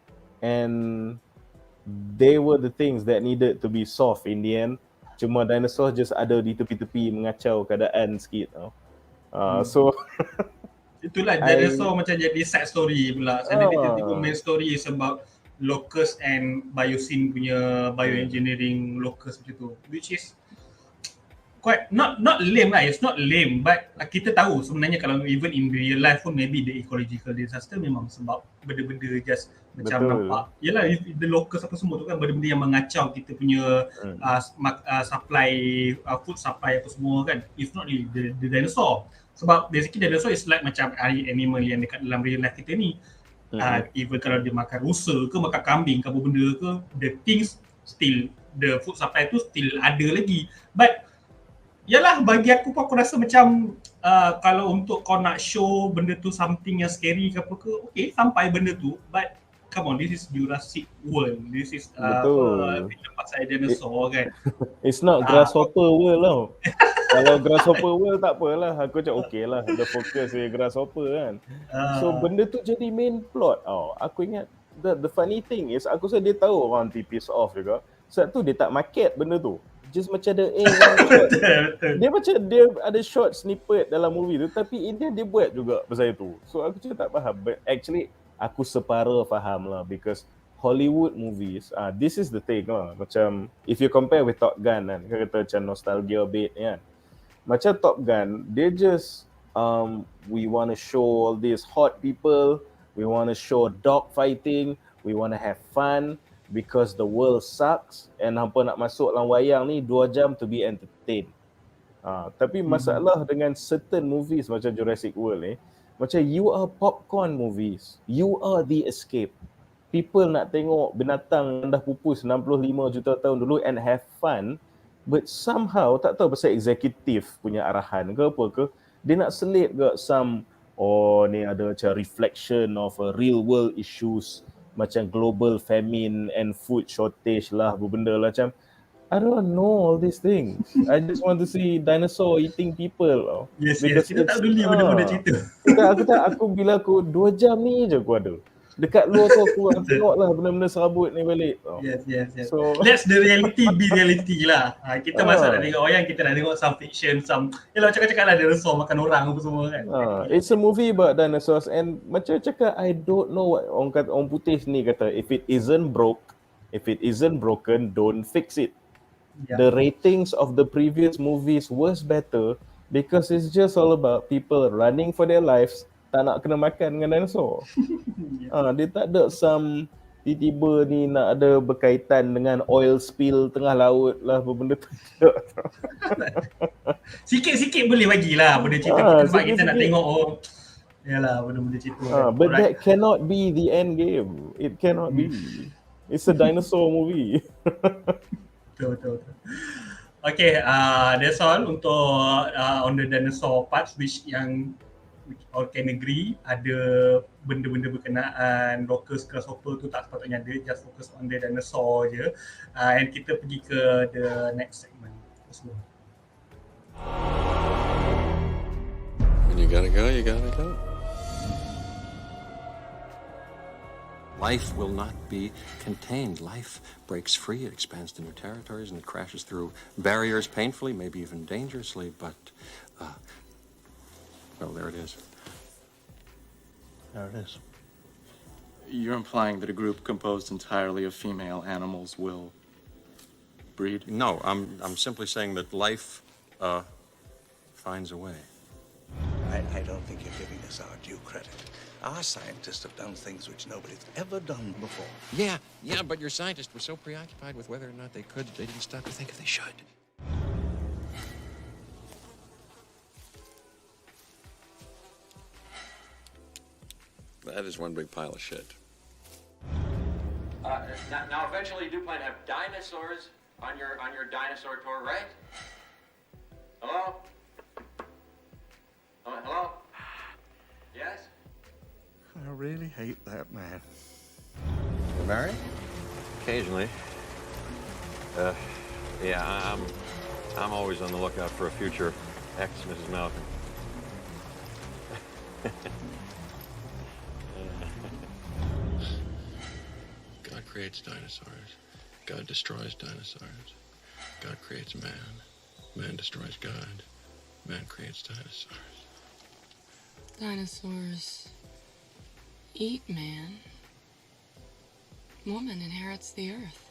and they were the things that needed to be solved in the end. Cuma dinosaur just ada di tepi-tepi mengacau keadaan sikit tau. So
itulah dinosaur macam jadi side story pula. Suddenly tiba-tiba main story is about locust and biosyn punya bioengineering locust macam tu, which is quite not lame lah. It's not lame, but kita tahu sebenarnya kalau even in real life pun maybe the ecological disaster memang sebab benda-benda just macam nampak. Yelah, the locust apa semua tu kan benda-benda yang mengacau kita punya supply, food supply apa semua kan. It's not really the dinosaur. Sebab basically dinosaur is like macam animal yang dekat dalam real life kita ni. Even kalau dia makan rusa ke, makan kambing ke apa benda ke, the things still, the food supply tu still ada lagi. But yalah, bagi aku pun aku rasa macam kalau untuk kau nak show benda tu something yang scary ke apa ke, okay, sampai benda tu, but come on, this is Jurassic World, this is film pasal dinosaur kan.
It's not Grasshopper World tau. Kalau Grasshopper World tak apalah, aku cakap okay lah, the focus is Grasshopper kan. So benda tu jadi main plot tau. Aku ingat the funny thing is aku rasa dia tahu orang piss off juga. Sebab tu dia tak market benda tu. Just macam ada short. Dia macam dia ada short snippet dalam movie tu, tapi India dia buat juga pasal itu. So aku cakap tak faham, but actually aku separa faham lah, because Hollywood movies, this is the thing lah. Macam if you compare with Top Gun kan, kata macam nostalgia bait kan. Macam Top Gun, they just we want to show all these hot people, we want to show dog fighting, we want to have fun because the world sucks, and hampa nak masuk dalam wayang ni 2 jam to be entertained. Tapi masalah dengan certain movies macam Jurassic World ni, macam you are popcorn movies, you are the escape. People nak tengok binatang yang dah pupus 65 juta tahun dulu and have fun, but somehow tak tahu pasal executive punya arahan ke apa ke, dia nak selit ke some ni ada macam reflection of a real world issues macam global famine and food shortage lah, benda lah macam I don't know all these things. I just want to see dinosaur eating people.
Yes, kita tak peduli benda-benda cerita.
Aku bila aku 2 jam ni je aku ada. Dekat luar tu aku tengoklah benda-benda serabut ni balik.
Yes.
So
let's the reality be reality lah. Kita masa nak tengok wayang, kita nak tengok some fiction, yalah cakap-cakap lah dinosaur makan orang apa semua kan.
It's a movie about dinosaurs, and macam cakap I don't know what orang putih ni kata, if it isn't broken, don't fix it. The ratings of the previous movies was better because it's just all about people running for their lives, tak nak kena makan dengan dinosaur. Dia tak ada some tiba-tiba ni nak ada berkaitan dengan oil spill tengah laut lah, benda tu.
Sikit-sikit boleh bagilah benda cerita kita, sebab kita nak tengok yalah benda-benda cerita.
But that cannot be the end game. It cannot be. It's a dinosaur movie.
Betul. Okay, that's all untuk on the dinosaur parts, which all can agree ada benda-benda berkenaan locust, grasshopper tu tak sepatutnya ada, just focus on the dinosaur je. And kita pergi ke the next segment.
When you gotta go, you gotta go.
Life will not be contained. Life breaks free, it expands to new territories, and it crashes through barriers painfully, maybe even dangerously, but well, there it is.
There it is.
You're implying that a group composed entirely of female animals will breed?
No, I'm simply saying that life finds a way.
I don't think you're giving us our due credit. Our scientists have done things which nobody's ever done before.
Yeah, but your scientists were so preoccupied with whether or not they could, they didn't stop to think if they should.
That is one big pile of shit.
Now, eventually, you do plan to have dinosaurs on your dinosaur tour, right? Hello? Hello? Yes?
I really hate that man.
You married? Occasionally. Yeah, I'm always on the lookout for a future ex-Mrs. Malcolm.
God creates dinosaurs. God destroys dinosaurs. God creates man. Man destroys God. Man creates dinosaurs.
Dinosaurs eat man. Woman inherits the earth.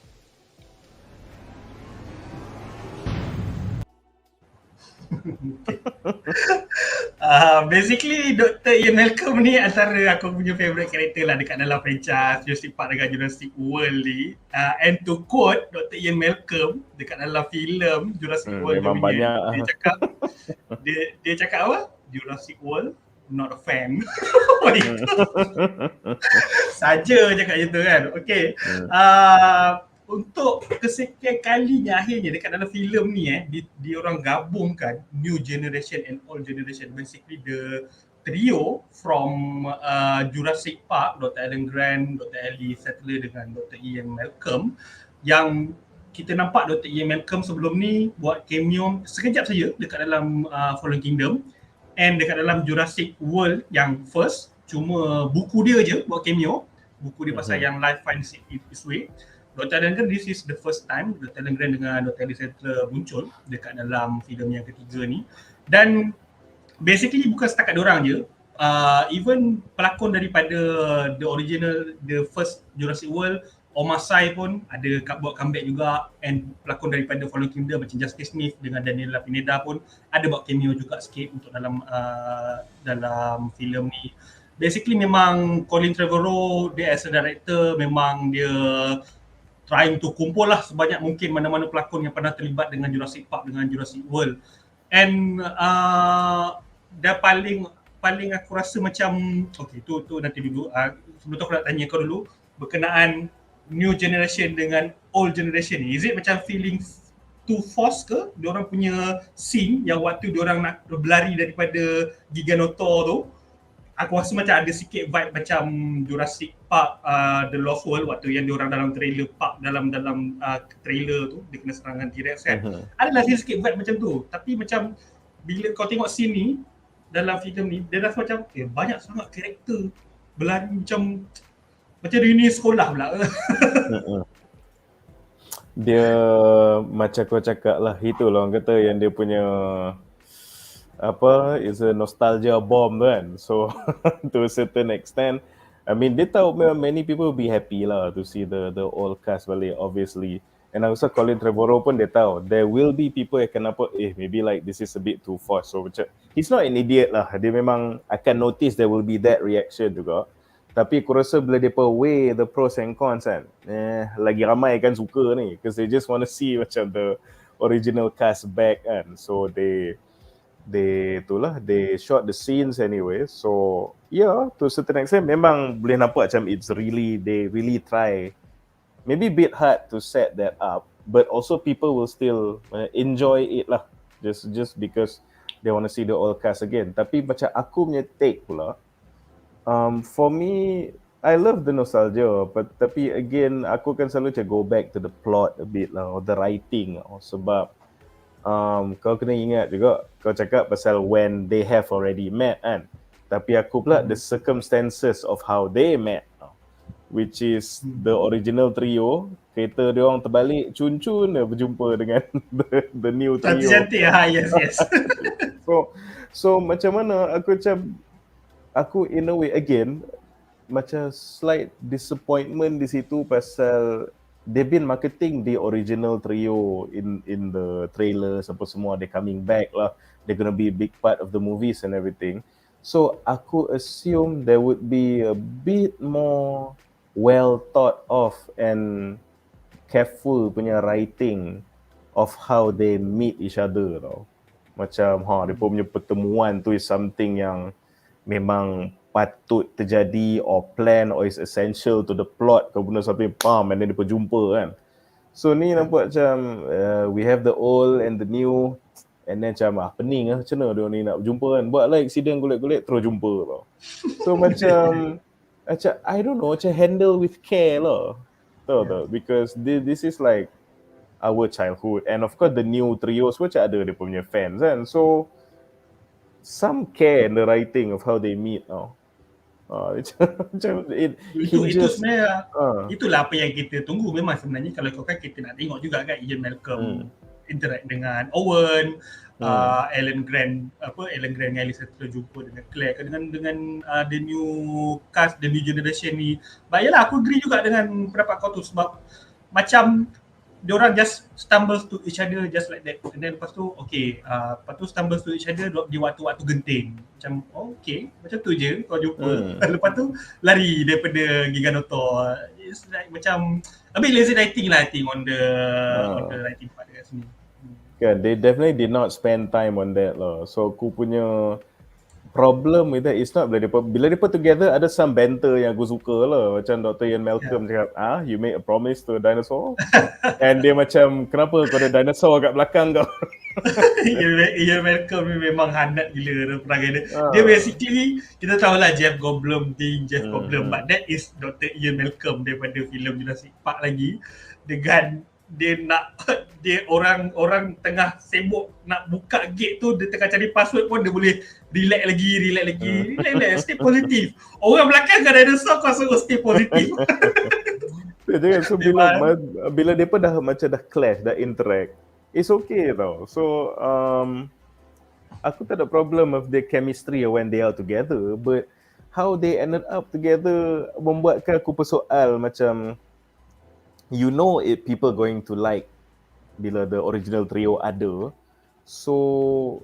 Basically Dr. Ian Malcolm ni antara aku punya favourite character lah dekat dalam franchise Jurassic Park dengan Jurassic World ni. And to quote Dr. Ian Malcolm dekat dalam filem Jurassic World
memang
punya,
banyak.
dia cakap apa? Jurassic World not a fan. Saja cakap macam tu kan. Okay. Untuk kesekian kalinya akhirnya dekat dalam filem ni dia orang gabungkan new generation and old generation, basically the trio from Jurassic Park, Dr. Alan Grant, Dr. Ellie Sattler dengan Dr. Ian Malcolm, yang kita nampak Dr. Ian Malcolm sebelum ni buat cameo sekejap saja dekat dalam Fallen Kingdom, and dekat dalam Jurassic World yang first cuma buku dia je buat cameo, buku dia pasal yang life finds its way. Dr. Alan Grant, this is the first time Dr. Alan Grant dengan Dr. Ellie Sattler muncul dekat dalam filem yang ketiga ni. Dan basically bukan setakat diorang je, even pelakon daripada the first Jurassic World, Omar Sy pun ada buat comeback juga, and pelakon daripada Fallen Kingdom macam Justice Smith dengan Daniela Pineda pun ada buat cameo juga sikit untuk dalam filem ni. Basically memang Colin Trevorrow, dia as a director, memang dia trying to kumpul lah sebanyak mungkin mana-mana pelakon yang pernah terlibat dengan Jurassic Park, dengan Jurassic World. And dah paling aku rasa macam, okay, tu nanti dulu. Sebelum tu aku nak tanya kau dulu berkenaan new generation dengan old generation ni. Is it macam feeling too forced ke? Diorang punya scene yang waktu diorang nak berlari daripada Giganosaur tu, aku rasa macam ada sikit vibe macam Jurassic Park The Lost World, waktu yang diorang dalam trailer park, dalam trailer tu dia kena serangan T-Rex kan. Adalah sikit vibe macam tu. Tapi macam bila kau tengok scene ni dalam filem ni, dia rasa macam banyak sangat karakter berlari macam reuni sekolah pula.
Dia macam kau cakap lah, itulah orang kata yang dia punya is a nostalgia bomb kan. So to a certain extent, I mean, dia tahu many people will be happy lah to see the old cast balik, obviously. And also Colin Trevorrow pun dia tahu there will be people yang akan maybe like this is a bit too forced. So macam he's not an idiot lah, dia memang akan notice there will be that reaction juga. Tapi aku rasa bila dia weigh the pros and cons kan, lagi ramai kan suka ni, because they just want to see macam the original cast back kan. So they shot the scenes anyway. So yeah, to a certain extent memang boleh nampak macam they really try, maybe a bit hard to set that up, but also people will still enjoy it lah, just because they want to see the old cast again. Tapi macam aku punya take pula, for me, I love the nostalgia, but tapi again aku kan selalu go back to the plot a bit lah, or the writing, sebab kau kena ingat juga, kau cakap pasal when they have already met kan, tapi aku pula the circumstances of how they met, which is the original trio, kereta dia orang terbalik, cun-cun berjumpa dengan the new trio.
Cantik yes.
So macam mana aku in a way again macam slight disappointment di situ pasal they've been marketing the original trio in the trailers apa semua, they coming back lah, they're gonna be a big part of the movies and everything. So aku assume there would be a bit more well thought of and careful punya writing of how they meet each other tau. Macam dia punya pertemuan tu is something yang memang patut terjadi or plan or is essential to the plot ke benda sampai pam and then dia berjumpa kan. So ni nampak macam we have the old and the new, and then macam pening lah macam mana dia ni nak berjumpa kan. Buat lah accident golek-golek terus jumpa tau. So macam I don't know, macam handle with care lah. Tahu tak? Because this is like our childhood, and of course the new trios macam ada dia punya fans kan. So some care in the writing of how they meet tau. Macam
itu sebenarnya itulah apa yang kita tunggu. Memang sebenarnya kalau ikutkan kita nak tengok juga kan Ian Malcolm interact dengan Owen, Alan Grant dengan Elisa terjumpa dengan Claire dengan the new cast, the new generation ni. But yalah, aku agree juga dengan pendapat kau tu, sebab macam diorang just stumbles to each other just like that, and then lepas tu lepas tu stumbles to each other di waktu-waktu genting. Macam macam tu je kau jumpa. Lepas tu lari daripada Giganotor. It's like macam a bit lazy writing lah, I think, on the writing part dekat sini.
Kan, they definitely did not spend time on that lah. So aku punya problem with that is not bila mereka together ada some banter yang aku suka lah. Macam Dr. Ian Malcolm cakap, you make a promise to a dinosaur? And dia macam, kenapa kau ada dinosaur kat belakang kau?
Ian Malcolm ni memang hangat gila perangai dia. Dia basically, kita tahulah Jeff Goldblum, but that is Dr. Ian Malcolm daripada filem Jurassic Park lagi. Dengan dia orang tengah sibuk nak buka gate tu, dia tengah cari password pun dia boleh relax lagi, stay positif. Orang belakang kan dinosaur, kau suruh stay positif.
So bila mereka dah clash, dah interact, it's okay tau. So aku tak ada problem of the chemistry when they are together, but how they ended up together membuatkan aku persoal macam, you know, people going to like bila the original trio ada. So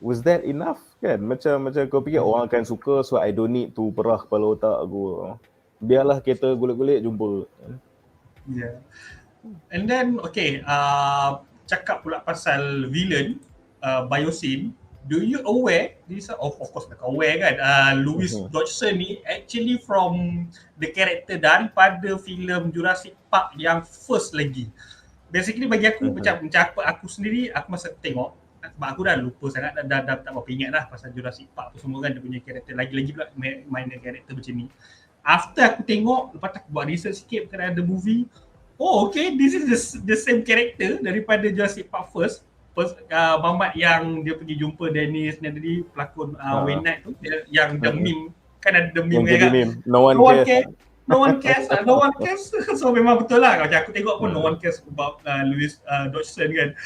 was that enough kan? Macam kau fikir orang akan suka, so I don't need to perah kepala otak aku. Biarlah kereta golek-golek jumpa.
Yeah. And then cakap pula pasal villain, Biosyn. Do you aware, this of course kau aware kan, Louis Dodgson ni actually from the character daripada filem Jurassic Park yang first lagi. Basically bagi aku macam aku sendiri, aku masa tengok, sebab aku dah lupa sangat, dah tak berapa ingat dah pasal Jurassic Park tu semua kan, dia punya karakter lagi-lagi pula main karakter macam ni. After aku tengok, lepas aku buat research sikit berkenaan the movie, this is the same character daripada Jurassic Park first. Mamat yang dia pergi jumpa Dennis tadi, pelakon Wayne Knight tu, yang the meme kan, ada the meme kan, no one cares. So memang betul lah, macam aku tengok pun no one cares about Louis Dodgson kan.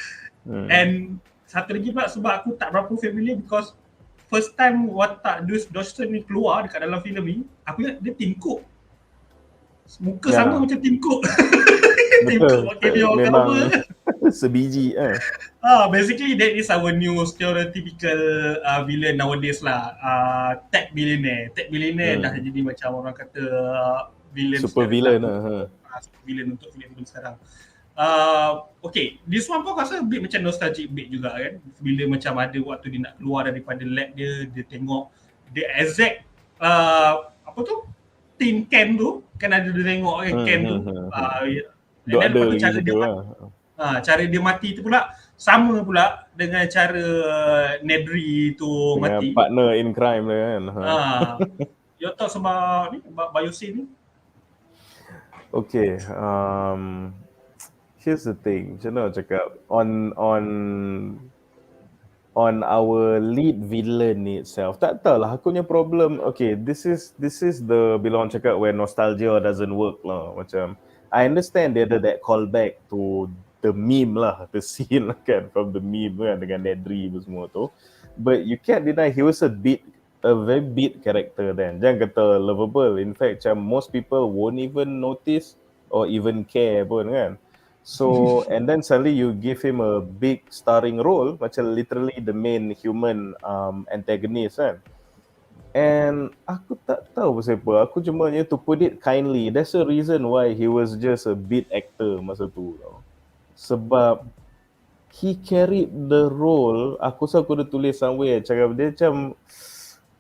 And satu lagi pula sebab aku tak berapa familiar, because first time watak Louis Dodgson ni keluar dekat dalam filem ni, aku ingat dia Tim Cook. Muka sama macam Tim Cook. Tim Cook pakai dia
memang sebiji
basically that is our new stereotypical villain nowadays lah. Tech billionaire dah jadi macam orang kata villain,
super villain
super villain untuk filem sekarang. This one pun rasa a bit macam nostalgic bit juga kan, bila macam ada waktu dia nak keluar daripada lab dia tengok the exact tin can tu kan, ada dia tengok kan can tu, dan lepas tu cara dia mati tu pula sama pula dengan cara Nedry tu mati,
partner in crime dia kan.
Your thoughts about ni, about Biosyn ni?
Okay, here's the thing, macam mana cakap, on our lead villain itself, tak tahulah aku punya problem. Okay, this is the bila orang cakap when nostalgia doesn't work lah. Macam I understand dia ada that callback to the meme lah, the scene kan, from the meme kan, dengan Nedry semua tu, but you can't deny he was a very big character then. Jangan kata lovable, in fact macam most people won't even notice or even care pun kan. So and then suddenly you give him a big starring role, macam literally the main human antagonist kan. And aku tak tahu pasal apa, aku cuma to put it kindly, there's a reason why he was just a beat actor masa tu tau. Sebab he carried the role, aku rasa aku dah tulis somewhere, cakap dia macam,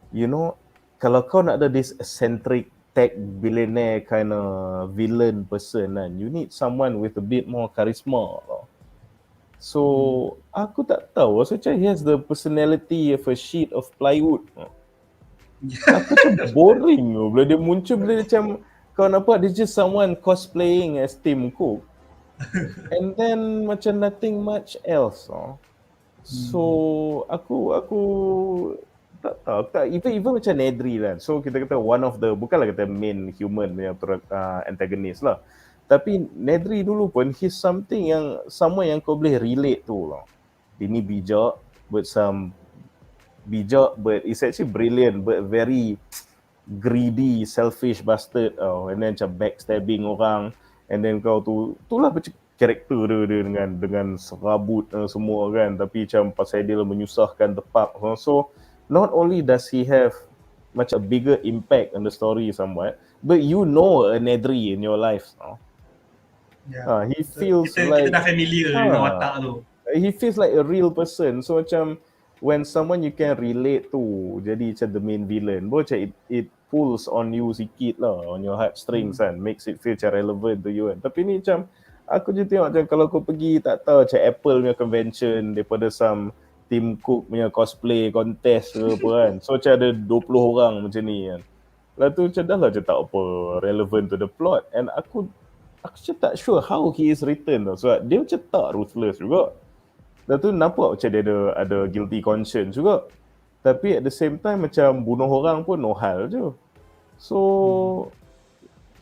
you know, kalau kau nak ada this eccentric tech billionaire kind of villain person kan, you need someone with a bit more charisma tau. So aku tak tahu, so macam he has the personality of a sheet of plywood. Aku macam boring tu bila dia muncul, bila dia macam kau nampak dia just someone cosplaying as Tim Cook. And then macam nothing much else. So aku tak tahu, even macam Nedry kan. So kita kata one of the, bukanlah kata main human yang antagonist lah. Tapi Nedry dulu pun he's something yang sama yang kau boleh relate tu lah. Dia ni bijak, but it's actually brilliant, but very greedy, selfish bastard. And then macam backstabbing orang. And then kau itulah macam karakter dia dengan serabut semua kan. Tapi macam pasal dia menyusahkan the park. So not only does he have much a bigger impact on the story somewhat, but you know a Nedry in your life. He feels like
kita dah familiar dengan watak tu.
He feels like a real person. So macam when someone you can relate to jadi macam the main villain, macam it pulls on you sikit lah, on your heartstrings kan, makes it feel macam relevant to you kan. Tapi ni macam aku je tengok macam kalau kau pergi tak tahu macam Apple punya convention daripada some Tim Cook punya cosplay contest ke apa kan. So macam ada 20 orang macam ni kan. Lepas tu macam dah lah macam tak apa relevant to the plot. And aku macam tak sure how he is written tau. Sebab dia macam tak ruthless juga. Lepas tu nampak macam dia ada guilty conscience juga. Tapi at the same time macam bunuh orang pun no hal je. So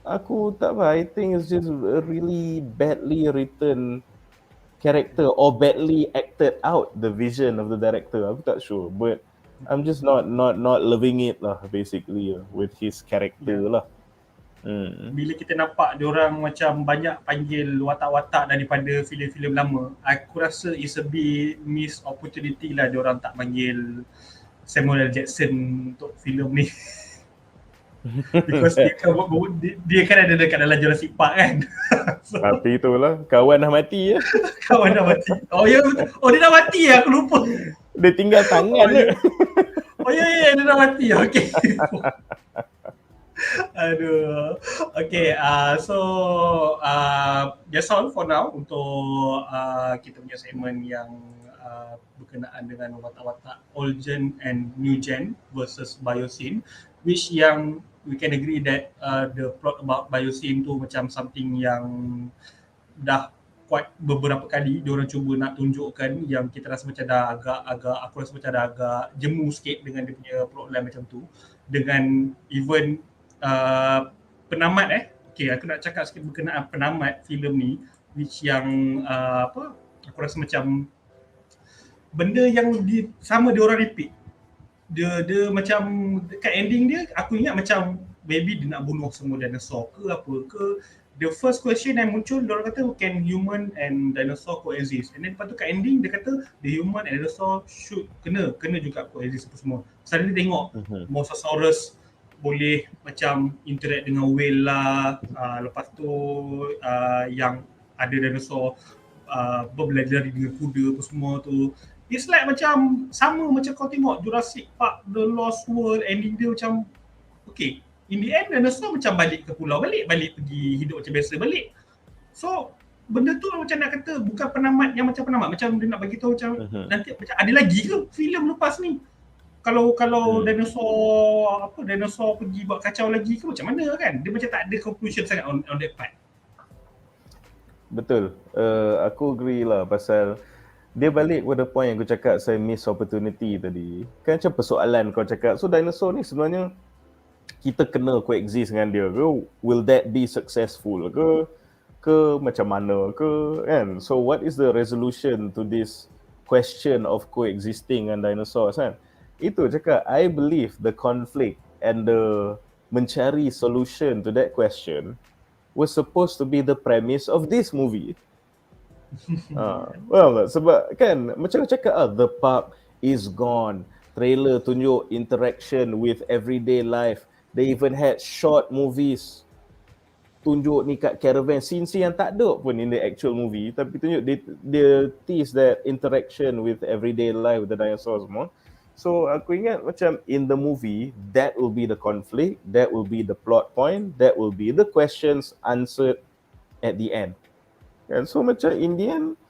aku tak apa, I think it's just a really badly written character or badly acted out the vision of the director. Aku tak sure, but I'm just not loving it lah basically with his character lah.
Bila kita nampak diorang macam banyak panggil watak-watak daripada filem-filem lama, aku rasa it's a bit missed opportunity lah diorang tak panggil Samuel L. Jackson untuk filem ni. Because dia kan ada dekat dalam Jurassic Park kan. So,
tapi itulah, kawan dah mati ya.
Kawan dah mati. Oh ya, dia dah mati ya, aku lupa.
Dia tinggal tangan je.
Ya, dia dah mati. Okay. Aduh. Okay, so that's all for now untuk kita punya segmen yang berkenaan dengan watak-watak old gen and new gen versus biosyn, which yang we can agree that the plot about biosyn tu macam something yang dah quite beberapa kali diorang cuba nak tunjukkan, yang kita rasa macam dah agak aku rasa macam dah agak jemu sikit dengan dia punya plotline macam tu, dengan even penamat okay, aku nak cakap sikit berkenaan penamat filem ni, which yang aku rasa macam benda yang sama dia orang repeat. Dia macam dekat ending dia aku ingat macam maybe dia nak bunuh semua dinosaur ke apa ke. The first question yang muncul dia orang kata can human and dinosaur coexist, and then lepas tu kat ending dia kata the human and dinosaur should kena juga coexist apa semua. Pasal dia tengok Mosasaurus boleh macam interact dengan whale lah, lepas tu yang ada dinosaur berlari dengan kuda apa semua tu. It's like macam sama macam kau tengok Jurassic Park The Lost World, ending dia macam okay, in the end dinosaur macam balik ke pulau, balik pergi hidup macam biasa balik. So benda tu macam nak kata bukan penamat yang macam penamat, macam dia nak bagi tahu macam nanti macam ada lagi ke filem lepas ni, kalau dinosaur pergi buat kacau lagi ke macam mana kan. Dia macam tak ada conclusion sangat on that part.
Betul, aku agree lah pasal dia balik pada point yang aku cakap saya miss opportunity tadi. Kan macam persoalan kau cakap, so dinosaur ni sebenarnya kita kena coexist dengan dia ke? Will that be successful ke macam mana ke kan? So what is the resolution to this question of coexisting dengan dinosaurs kan? Itu cakap, I believe the conflict and the mencari solution to that question was supposed to be the premise of this movie. Well, sebab kan macam aku cakap the park is gone. Trailer tunjuk interaction with everyday life. They even had short movies tunjuk ni kat caravan, scene yang tak ada pun in the actual movie, tapi tunjuk dia tease that interaction with everyday life with the dinosaurs semua. So aku ingat macam in the movie, that will be the conflict, that will be the plot point, that will be the questions answered at the end. And so macam in the end,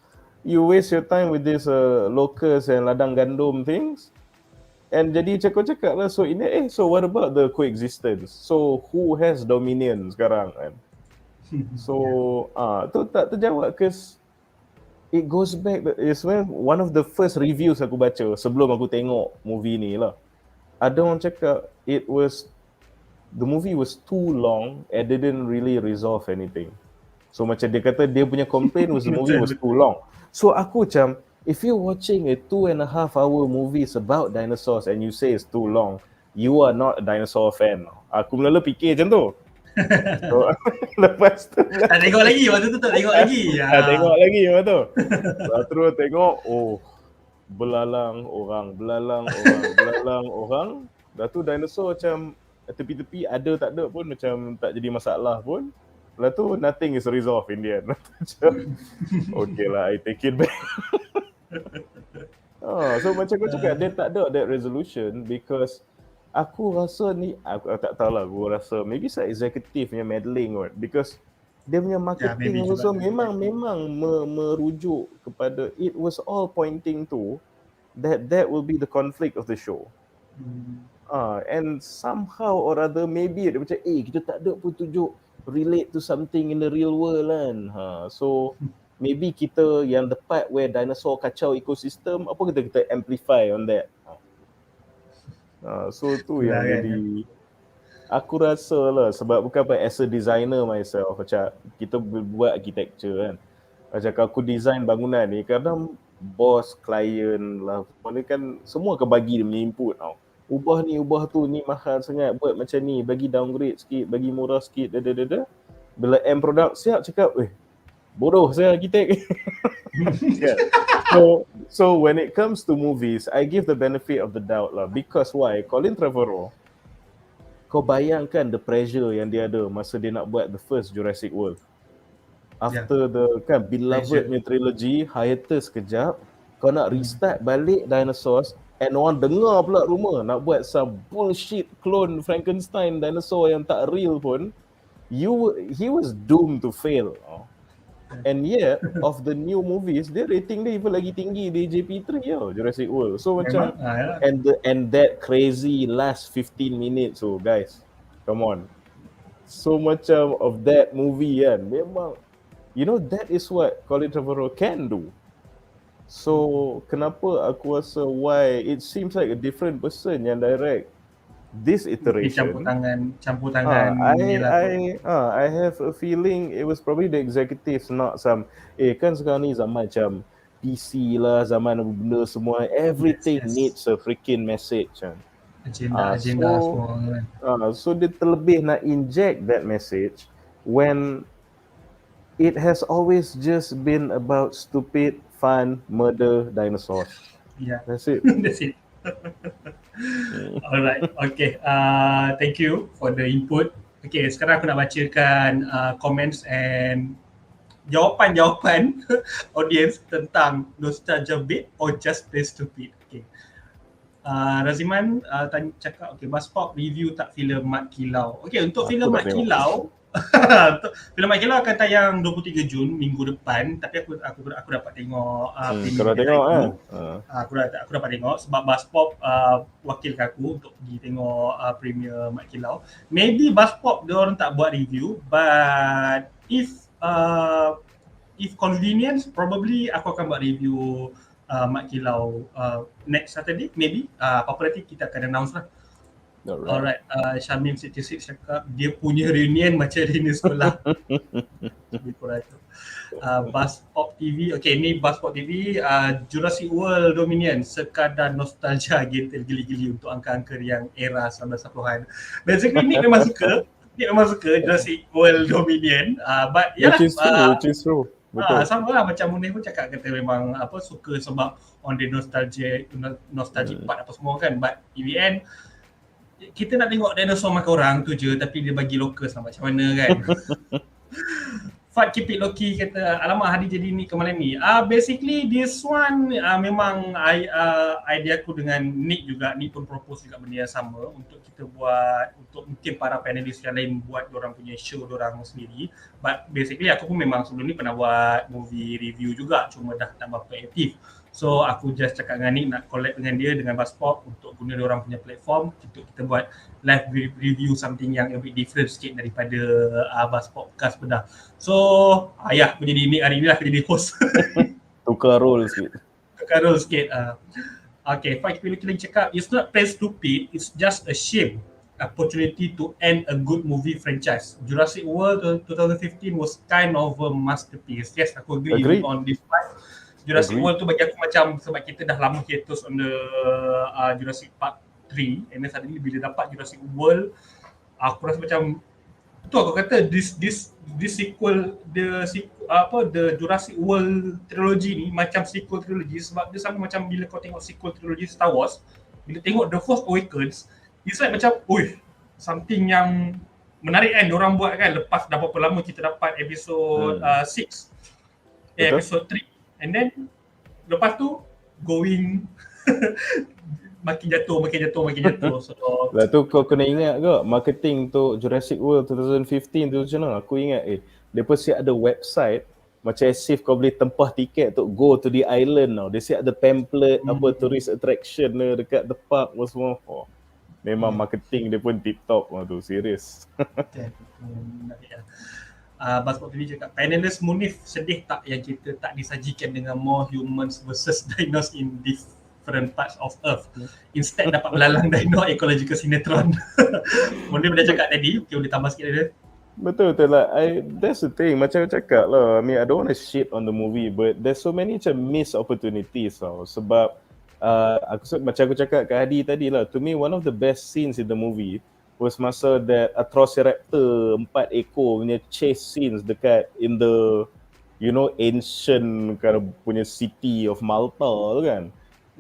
you waste your time with this locust and ladang gandum things. And jadi cakap lah, so in the so what about the coexistence? So who has dominion sekarang kan? So tu tak terjawab, cause it goes back, it's when one of the first reviews aku baca sebelum aku tengok movie ni lah. Ada orang cakap the movie was too long and didn't really resolve anything. So macam dia kata dia punya complaint was the movie was too long. So aku macam, if you're watching a 2.5 hour movie about dinosaurs and you say it's too long, you are not a dinosaur fan. Aku mula-mula fikir macam tu. So, lepas tu
Tak tengok lagi, waktu tu tak tengok lagi.
tengok lagi lepas tu. Lepas tu tengok, belalang orang. Lepas tu dinosaur macam tepi-tepi ada tak ada pun macam tak jadi masalah pun. Lepas tu nothing is resolved in the end. Okay lah, I take it back. So macam kau cakap, dia tak ada that resolution because aku rasa ni, aku tak tahu lah, aku rasa maybe saya executive punya meddling kot, because dia punya marketing also memang merujuk kepada, it was all pointing to that will be the conflict of the show. And somehow or other maybe dia macam kita tak ada pun tunjuk relate to something in the real world kan. So maybe kita yang the part where dinosaur kacau ekosistem, apa kita amplify on that. So tu yang jadi, aku rasa lah, sebab bukan apa, as a designer myself, macam kita buat architecture kan, macam kalau aku design bangunan ni, kadang bos, klien lah, ni kan semua akan bagi dia punya input tau. Ubah ni, ubah tu, ni mahal sangat, buat macam ni, bagi downgrade sikit, bagi murah sikit, Bila end product siap, cakap, bodoh saya arkitek. Yeah. So when it comes to movies, I give the benefit of the doubt lah, because why? Colin Trevorrow, kau bayangkan the pressure yang dia ada masa dia nak buat the first Jurassic World. After the kan beloved punya trilogy, hiatus sekejap, kau nak restart balik dinosaurs, and orang dengar pula rumor nak buat some bullshit clone Frankenstein dinosaur yang tak real pun, he was doomed to fail. And yet, of the new movies, dia rating dia even lagi tinggi di JP3 Jurassic World. So macam, and that crazy last 15 minutes, so guys, come on. So macam of that movie kan, memang, that is what Colin Trevorrow can do. So kenapa aku rasa why it seems like a different person yang direct this iteration.
Campur tangan
I have a feeling it was probably the executives, not some kan sekarang ni zaman macam PC lah, zaman benda semua, everything needs a freaking message kan.
Agenda semua kan.
So dia terlebih nak inject that message when it has always just been about stupid, fun, murder dinosaurs.
Yeah.
That's it.
That's it. Alright, okay. Thank you for the input. Okay, sekarang aku nak bacakan comments and jawapan audience tentang nostalgia bit or just play stupid. Okay. Raziman cakap, okay, Baspop review tak filem Mat Kilau. Okay, untuk filem Mat Kilau, filem Mat Kilau akan tayang 23 Jun minggu depan, tapi aku dapat tengok
kalau tengok
aku dapat tengok sebab Baspop wakilkan aku untuk pergi tengok premier Mat Kilau. Maybe Baspop dia orang tak buat review, but if convenience, probably aku akan buat review Mat Kilau next Saturday maybe. Apa-apa nanti kita akan announce lah. Alright, Syamim 66 cakap dia punya reunion macam reunion sekolah. Baspop TV, okay, ni Baspop TV, Jurassic World Dominion, sekadar nostalgia gentle gili-gili untuk angka-angka yang era 1990-an. Basically ni memang suka Jurassic World Dominion, but
which is true. Betul.
Sama lah macam Munif pun cakap, kata memang suka sebab on the nostalgic part apa semua kan, but in the end kita nak tengok dinosaur makan orang tu je, tapi dia bagi locust lah macam mana kan. Fat keep it low key kata alamak Hadi jadi ni ke malam ni. Basically this one memang idea aku dengan Nick juga. Nick pun propose juga benda yang sama untuk kita buat, untuk mungkin para panelis yang lain buat diorang punya show diorang sendiri. But basically aku pun memang sebelum ni pernah buat movie review juga, cuma dah tak berapa aktif. So aku just cakap dengan Nick nak collab dengan dia dengan Buzzpop untuk guna diorang punya platform untuk kita buat live review something yang a bit different sikit daripada Buzzpopcast bedah. So aku jadi Nick hari ni lah, aku jadi host.
Tukar role sikit.
Tukar role sikit. Okay, Fak Pilih cakap, it's not plain stupid, it's just a shame opportunity to end a good movie franchise. Jurassic World 2015 was kind of a masterpiece. Yes, aku agree. On this part. Jurassic World tu bagi aku macam, sebab kita dah lama hiatus on the Jurassic Park 3, and then suddenly bila dapat Jurassic World, aku rasa macam tu aku kata this sequel, the Jurassic World trilogy ni macam sequel trilogy, sebab dia sama macam bila kau tengok sequel trilogy Star Wars, bila tengok The Force Awakens, it's like macam something yang menarik kan diorang buat kan, lepas dah berapa lama kita dapat episode 6 episode 3, and then lepas tu going makin jatuh. So
lah tu kau kena ingat ke marketing tu Jurassic World 2015 tu macam mana? Aku ingat dia pun siap ada website macam as if kau boleh tempah tiket untuk go to the island tau. Dia siap ada pamphlet apa tourist attraction dekat the park semua. Memang marketing dia pun tip top tu, serius.
Buzzpop tadi cakap, panelist Munif sedih tak yang kita tak disajikan dengan more humans versus dinos in different parts of Earth. Instead dapat belalang dino ecological sinetron. Munif dah cakap tadi, okay, boleh tambah sikit dia.
Betul lah. That's the thing. Macam aku cakap lah, I mean I don't want to shit on the movie, but there's so many macam missed opportunities tau. Sebab macam aku cakap ke Hadi tadi lah, to me one of the best scenes in the movie was masa that Atrociraptor 4 ekor punya chase scenes dekat in the ancient kind of punya city of Malta tu kan.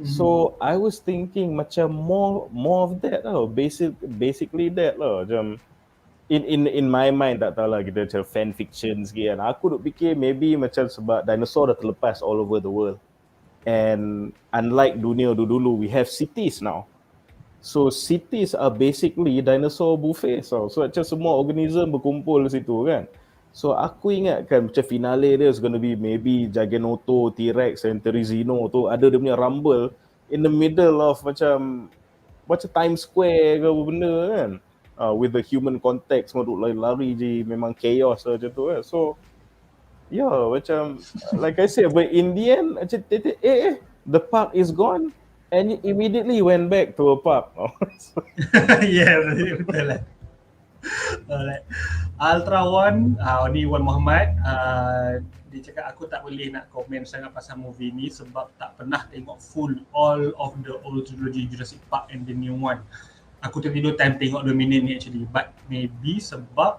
So I was thinking macam more of that lah, basically that lah, macam in my mind, tak tahulah, kita macam fan fiction sikit kan. Aku duk fikir maybe macam sebab dinosaur dah terlepas all over the world, and unlike dunia dulu, we have cities now. So cities are basically dinosaur buffet. So macam semua organism berkumpul di situ kan. So aku ingatkan macam finale dia is going to be maybe Giganoto, T-Rex and Terizino tu ada dia punya rumble in the middle of macam Times Square ke apa benda kan. With the human context semua duk lari-lari je, memang chaos lah macam tu kan. So macam like I said, but in the end macam the park is gone. And it immediately went back to a pub.
Yeah, betul lah. Alright. Ultra One, ni Wan Muhammad, dia cakap aku tak boleh nak komen sangat pasal movie ni sebab tak pernah tengok full all of the old trilogy Jurassic Park and the new one. Aku tertidur time tengok Dominion ni actually, but maybe sebab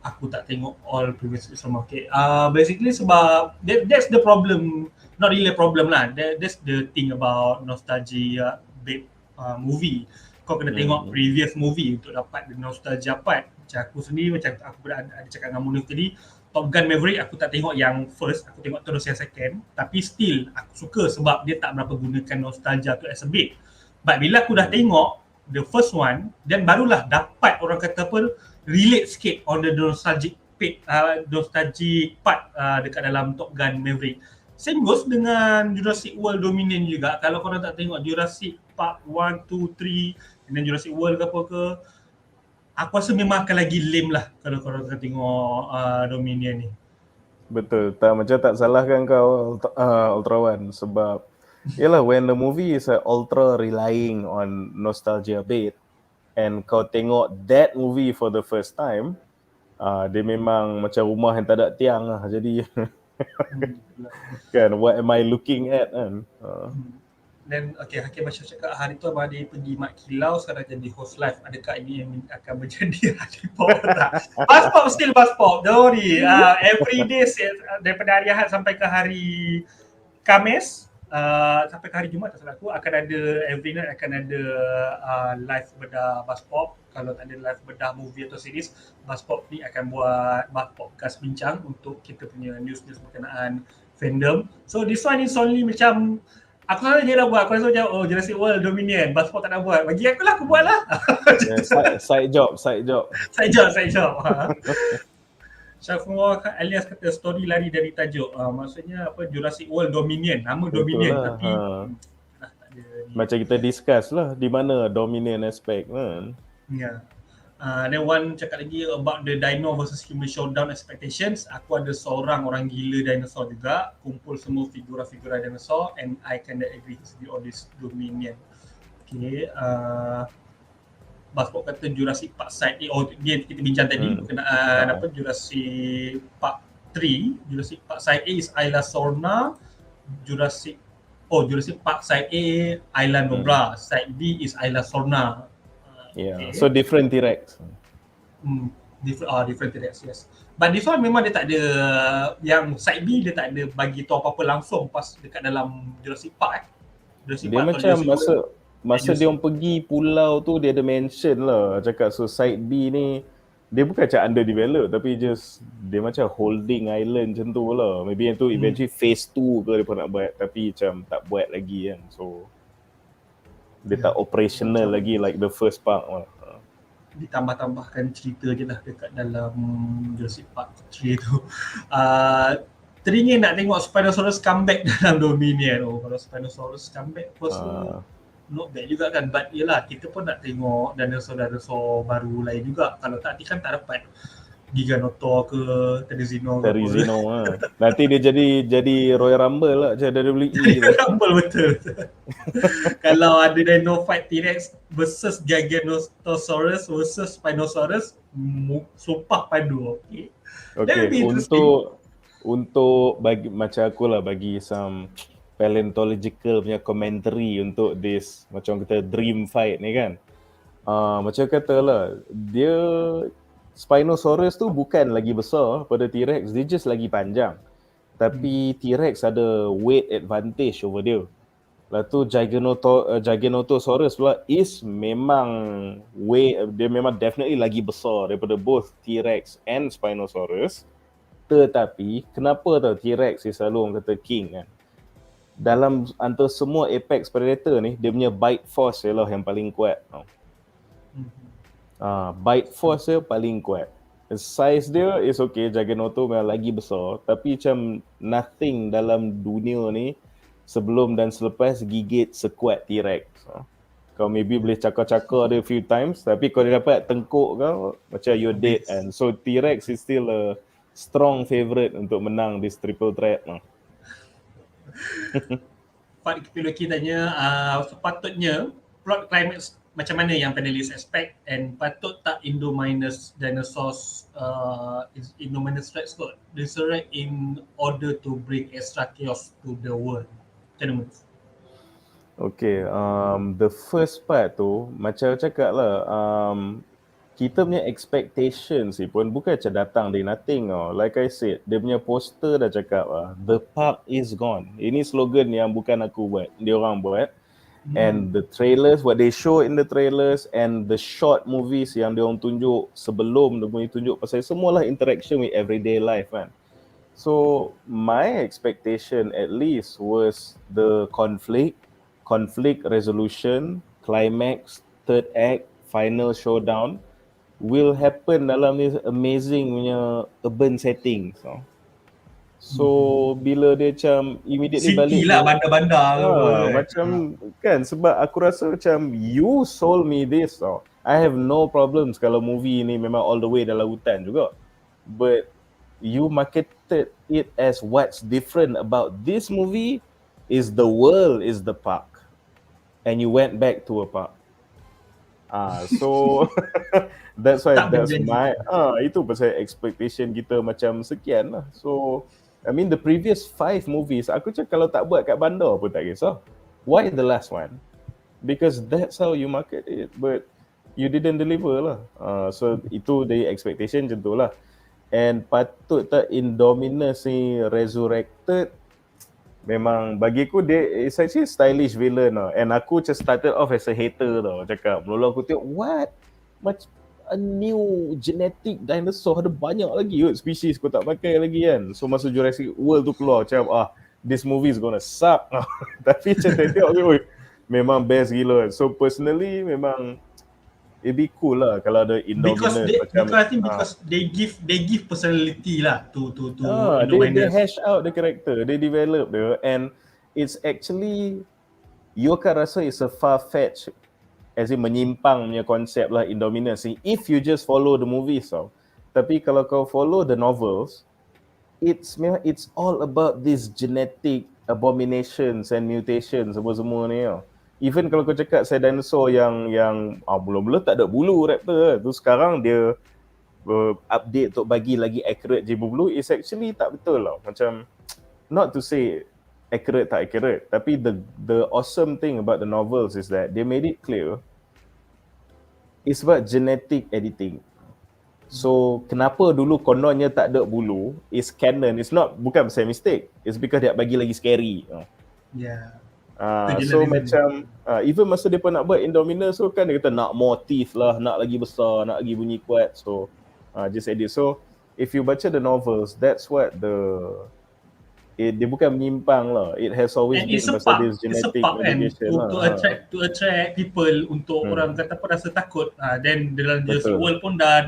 aku tak tengok all previous semua. Okay, basically sebab that's the problem. Not really a problem lah. That's the thing about nostalgia based movie. Kau kena tengok previous movie untuk dapat the nostalgia part. Macam aku sendiri, macam aku ada cakap dengan Munif tadi, Top Gun Maverick aku tak tengok yang first, aku tengok terus yang second. Tapi still aku suka sebab dia tak berapa gunakan nostalgia tu as a bait. But bila aku dah tengok the first one, then barulah dapat orang kata apa, relate sikit on the nostalgic part dekat dalam Top Gun Maverick. Same goes dengan Jurassic World Dominion juga. Kalau korang tak tengok Jurassic Park 1, 2, 3 and then Jurassic World ke apa ke, aku rasa memang akan lagi lame lah kalau korang tak tengok Dominion ni.
Betul, macam tak salahkan kau Ultra One, sebab yalah, when the movie is ultra relying on nostalgia bait and kau tengok that movie for the first time, dia memang macam rumah yang tak ada tiang lah. Jadi kan, what am I looking at kan?
Dan okay, Hakim Bashir cakap hari tu abang dia pergi Mak Kilau, sekarang jadi host live. Adakah ini yang akan menjadi hari pop tak? Buzzpop still Buzzpop, don't worry. Every day daripada hari Ahad sampai ke hari Khamis, sampai ke hari Jumaat tak salah aku akan ada every night akan ada live bedah bus pop. Kalau tak ada live bedah movie atau series, bus pop ni akan buat bus podcast bincang untuk kita punya news-news berkenaan fandom. So this one is only macam aku rasa je lah buat. Aku rasa macam Jurassic World Dominion, bus pop tak nak buat. Bagi aku lah, aku buat lah.
Side job.
Side job. Syafrul alias kata story lari dari tajuk. Maksudnya apa, Jurassic World Dominion, nama Dominion
lah,
tapi tak ada ni.
Macam kita discuss lah di mana Dominion aspect kan.
Ya. Then one cakap lagi about the dino versus human showdown expectations. Aku ada seorang orang gila dinosaur juga, kumpul semua figura-figura dinosaur and I kinda agree with all this Dominion. Okay, Baspok kata Jurassic Park Side A. Dia kita bincang tadi berkenaan Jurassic Park 3. Jurassic Park Side A is Isla Sorna. Jurassic Park Side A Isla Nubra. Side B is Isla Sorna.
Yeah, so different T-Rex.
Different T-Rex, yes. But this one memang dia tak ada, yang side B dia tak ada bagi tahu apa-apa langsung pas dekat dalam Jurassic Park.
Dia macam masa dia orang pergi pulau tu dia ada mention lah, cakap so side B ni dia bukan macam underdeveloped tapi just dia macam holding island macam tu lah. Maybe yang tu eventually phase 2 ke dia nak buat tapi macam tak buat lagi kan. So dia tak operational lagi like the first part lah.
Ditambah-tambahkan cerita je lah dekat dalam Jurassic Park 3 tu. Teringin nak tengok Spinosaurus comeback dalam Dominion. Kalau Spinosaurus comeback personally not bad juga kan, but yelah kita pun nak tengok dinosaur baru lain juga. Kalau tak, nanti kan tak dapat Giganotosaurus ke Therizino
lah. Nanti dia jadi Royal Rumble lah macam WWE.
Royal Rumble betul. Kalau ada dino fight T-Rex versus Giganotosaurus versus Spinosaurus, sumpah padu. Okay,
untuk bagi macam aku lah, bagi some paleontological punya commentary untuk this macam kita dream fight ni kan. Macam katalah dia Spinosaurus tu bukan lagi besar pada T-Rex, dia just lagi panjang. Tapi T-Rex ada weight advantage over dia. Lepas tu Giganotosaurus pula is memang dia memang definitely lagi besar daripada both T-Rex and Spinosaurus. Tetapi kenapa tau T-Rex selalu orang kata king kan? Dalam antara semua apex predator ni, dia punya bite force ialah yang paling kuat. Bite force dia paling kuat. Size dia is okay, Giganotosaurus memang lagi besar, tapi macam nothing dalam dunia ni sebelum dan selepas gigit sekuat T-Rex. Kau maybe boleh cakar-cakar dia few times, tapi kalau dia dapat tengkuk kau, macam you're dead. And so T-Rex is still a strong favourite untuk menang this triple threat.
Pak Kipiloki tanya, sepatutnya plot climax macam mana yang panelis expect, and patut tak Indominus dinosaurs Indominus Rex got resurrect in order to bring extra chaos to the world? Macam mana?
Okay, the first part tu macam cakap lah, kita punya expectations pun bukan macam datang dari nothing tau. Like I said, dia punya poster dah cakap lah, the park is gone. Ini slogan yang bukan aku buat, dia orang buat. And the trailers, what they show in the trailers and the short movies yang dia orang tunjuk sebelum dia tunjuk pasal semualah interaction with everyday life kan. So my expectation at least was the conflict resolution, climax, third act, final showdown will happen dalam this amazing punya urban setting. So bila dia macam immediately
City
balik
lah, bandar-bandar
macam kan, sebab aku rasa macam you sold me this. I have no problems kalau movie ni memang all the way dalam hutan juga, but you marketed it as what's different about this movie is the world is the park and you went back to a park. So that's why that's my itu pasal expectation kita macam sekian lah. So I mean the previous 5 movies aku cakap kalau tak buat kat bandar pun tak kisah. Why the last one? Because that's how you market it, but you didn't deliver lah. So itu the expectation macam tu lah. And patut tak Indominus ni resurrected? Memang bagiku dia is actually stylish villain tau. And aku just started off as a hater tau. Cakap, mula aku tengok, what? Macam a new genetic dinosaur, ada banyak lagi species kau tak pakai lagi kan. So masa Jurassic World tu keluar, macam this movie is gonna suck. Tapi macam tengok, memang best gila. So personally memang it'd be cool lah kalau ada Indominus
because I think because they give personality lah to
they
Indominus.
hash out the character, they develop dia, and it's actually you akan rasa it's a far-fetched, as in menyimpang punya konsep lah Indominus if you just follow the movies tau. Tapi kalau kau follow the novels, it's all about these genetic abominations and mutations semua ni tau. Even kalau kau cakap saya dinosaur yang mula-mula tak ada bulu raptor tu, sekarang dia update untuk bagi lagi accurate je berbulu, is actually tak betul lah. Macam not to say accurate tak accurate, tapi the awesome thing about the novels is that they made it clear it's about genetic editing. So kenapa dulu kononnya tak ada bulu is canon, it's not, bukan pasal mistake, it's because dia bagi lagi scary.
Yeah.
So macam even masa dia pun nak buat Indominus, so kan dia kata nak more teeth lah, nak lagi besar, nak lagi bunyi kuat. So just edit. So if you baca the novels, that's what dia bukan menyimpang lah. It has always been pasal this genetic education lah.
To attract people, untuk orang kata apa rasa takut. Then dalam Jurassic World pun dah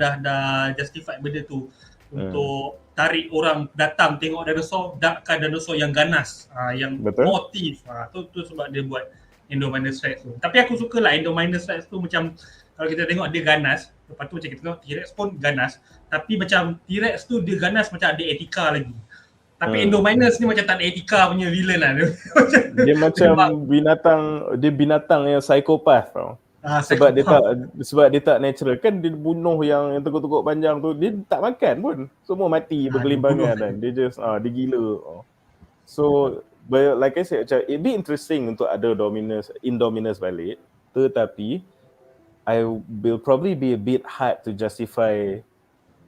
justified benda tu untuk tarik orang datang tengok dinosaur, dakkan dinosaur yang ganas, yang motif. Tu sebab dia buat Indominus Rex tu. Tapi aku suka lah Indominus Rex tu, macam kalau kita tengok dia ganas, lepas tu macam kita tengok T-Rex pun ganas, tapi macam T-Rex tu dia ganas macam ada etika lagi. Tapi Indominus ni macam tak ada etika punya villain lah.
Dia macam binatang yang psikopat tau. Sebab dia tak natural. Kan dia bunuh yang tekuk-tekuk panjang tu, dia tak makan pun. Semua mati bergelimpangan kan. Dia just dia gila. So but like I said, macam it'd be interesting untuk ada Indominus balik. Tetapi I will probably be a bit hard to justify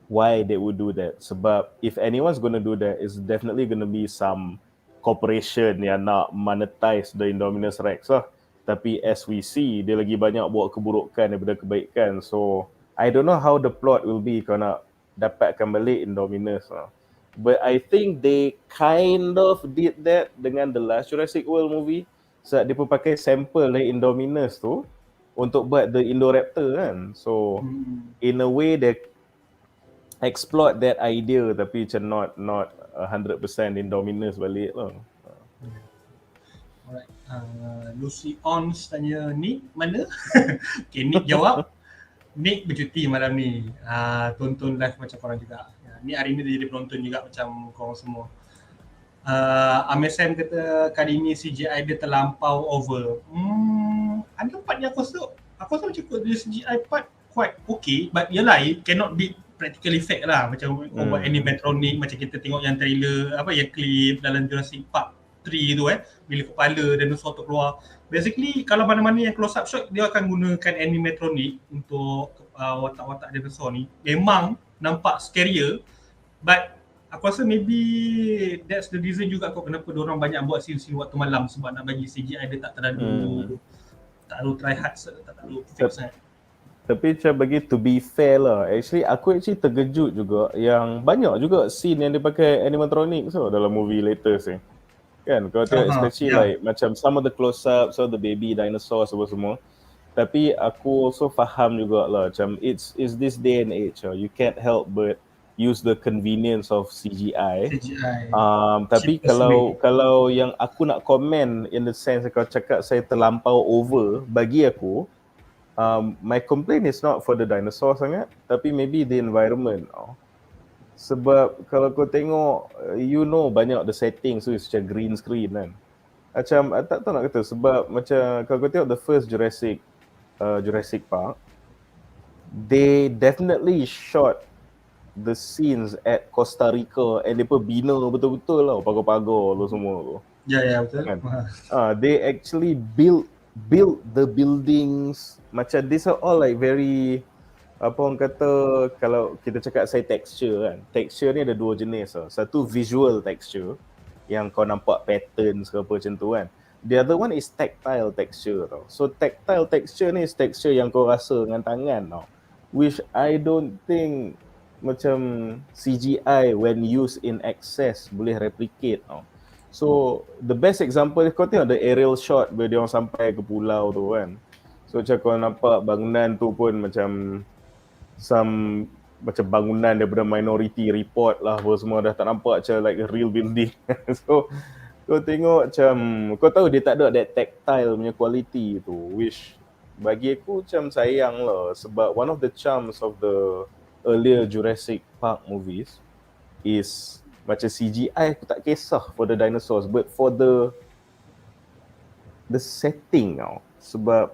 why they would do that. Sebab if anyone's going to do that, it's definitely going to be some corporation yang nak monetize the Indominus Rex lah. Tapi as we see, dia lagi banyak buat keburukan daripada kebaikan. So I don't know how the plot will be kalau nak dapatkan balik Indominus lah. But I think they kind of did that dengan the last Jurassic World movie. Sebab dia pun pakai sample dari Indominus tu untuk buat the Indoraptor kan. So in a way they exploit that idea, tapi macam not 100% Indominus balik lah.
Alright, Lucy Ons tanya Nick mana? Okay, Nick jawab. Nick bercuti malam ni, tonton live macam korang juga. Nick hari ni dia jadi penonton juga macam korang semua. Sam kata kali ni CGI dia terlampau over. Ada part yang aku rasa macam dia CGI part quite okay, but yalah, it cannot be practical effect lah. Macam buat animatronic, macam kita tengok yang trailer, yang klip dalam Jurassic Park 3 tu bila kepala dinosaur tu keluar. Basically kalau mana-mana yang close up shot, dia akan gunakan animatronic untuk watak-watak dinosaur ni. Memang nampak scarier, but aku rasa maybe that's the reason juga kenapa diorang banyak buat scene waktu malam, sebab nak bagi CGI dia tak terlalu try hard, tak terlalu fake sangat.
Tapi macam bagi to be fair lah, aku terkejut juga yang banyak juga scene yang dia pakai animatronic dalam movie latest ni. Kan, kalau tengok especially like macam some of the close-up, so the baby dinosaur semua. Tapi aku also faham juga lah, macam it's this day and age, you can't help but use the convenience of CGI. Tapi kalau yang aku nak comment in the sense kalau cakap saya terlampau over, bagi aku my complaint is not for the dinosaur sangat, tapi maybe the environment. Sebab kalau kau tengok, banyak the settings tu macam green screen kan. Macam tak tahu nak kata, sebab macam kalau kau tengok the first Jurassic Park, they definitely shot the scenes at Costa Rica and mereka bina betul-betul lah, pagar-pagar tu semua tu.
Ya, betul.
Kan? They actually built the buildings. Macam these are all like very, apa orang kata, kalau kita cakap saya texture kan. Texture ni ada dua jenis lah. Satu visual texture, yang kau nampak patterns ke apa macam tu kan. The other one is tactile texture tau. So tactile texture ni is texture yang kau rasa dengan tangan tau, which I don't think macam CGI when used in excess boleh replicate tau. So the best example, kau tengok the aerial shot bila dia orang sampai ke pulau tu kan. So macam kau nampak bangunan tu pun macam macam bangunan daripada Minority Report lah apa semua, dah tak nampak macam like a real building. So kau tengok macam, kau tahu dia tak ada that tactile punya quality tu, which bagi aku macam sayang lah, sebab one of the charms of the earlier Jurassic Park movies is macam CGI aku tak kisah for the dinosaurs, but for the setting tau, sebab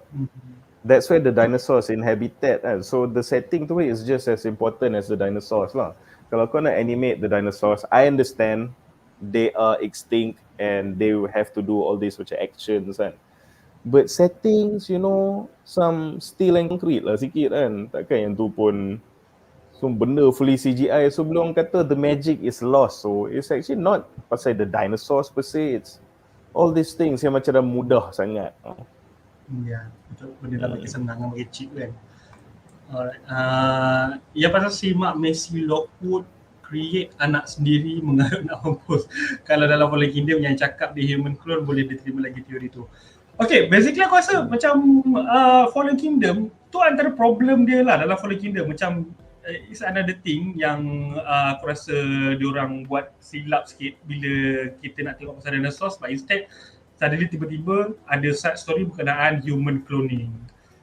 that's where the dinosaurs in habitat kan. So the setting tu is just as important as the dinosaurs lah. Kalau kau nak animate the dinosaurs, I understand they are extinct and they will have to do all these macam actions kan. But settings, you know, some steel and concrete lah sikit kan. Takkan yang tu pun benda fully CGI. So belum kata the magic is lost. So it's actually not pasal the dinosaurs per se, it's all these things yang macam dah mudah sangat.
Ya, betul. Benda dah bagi senang dan bagi cheap kan. Alright. Ya pasal si Mak Messi Lockwood create anak sendiri mengarut nak mampus. Kalau dalam Fallen Kingdom yang cakap dia human clone, boleh diterima lagi teori tu. Okay, basically aku rasa macam Fallen Kingdom tu antara problem dia lah dalam Fallen Kingdom. Macam it's another thing yang aku rasa diorang buat silap sikit bila kita nak tengok pasal dinosaurs, but instead suddenly tiba-tiba ada side story berkenaan human cloning.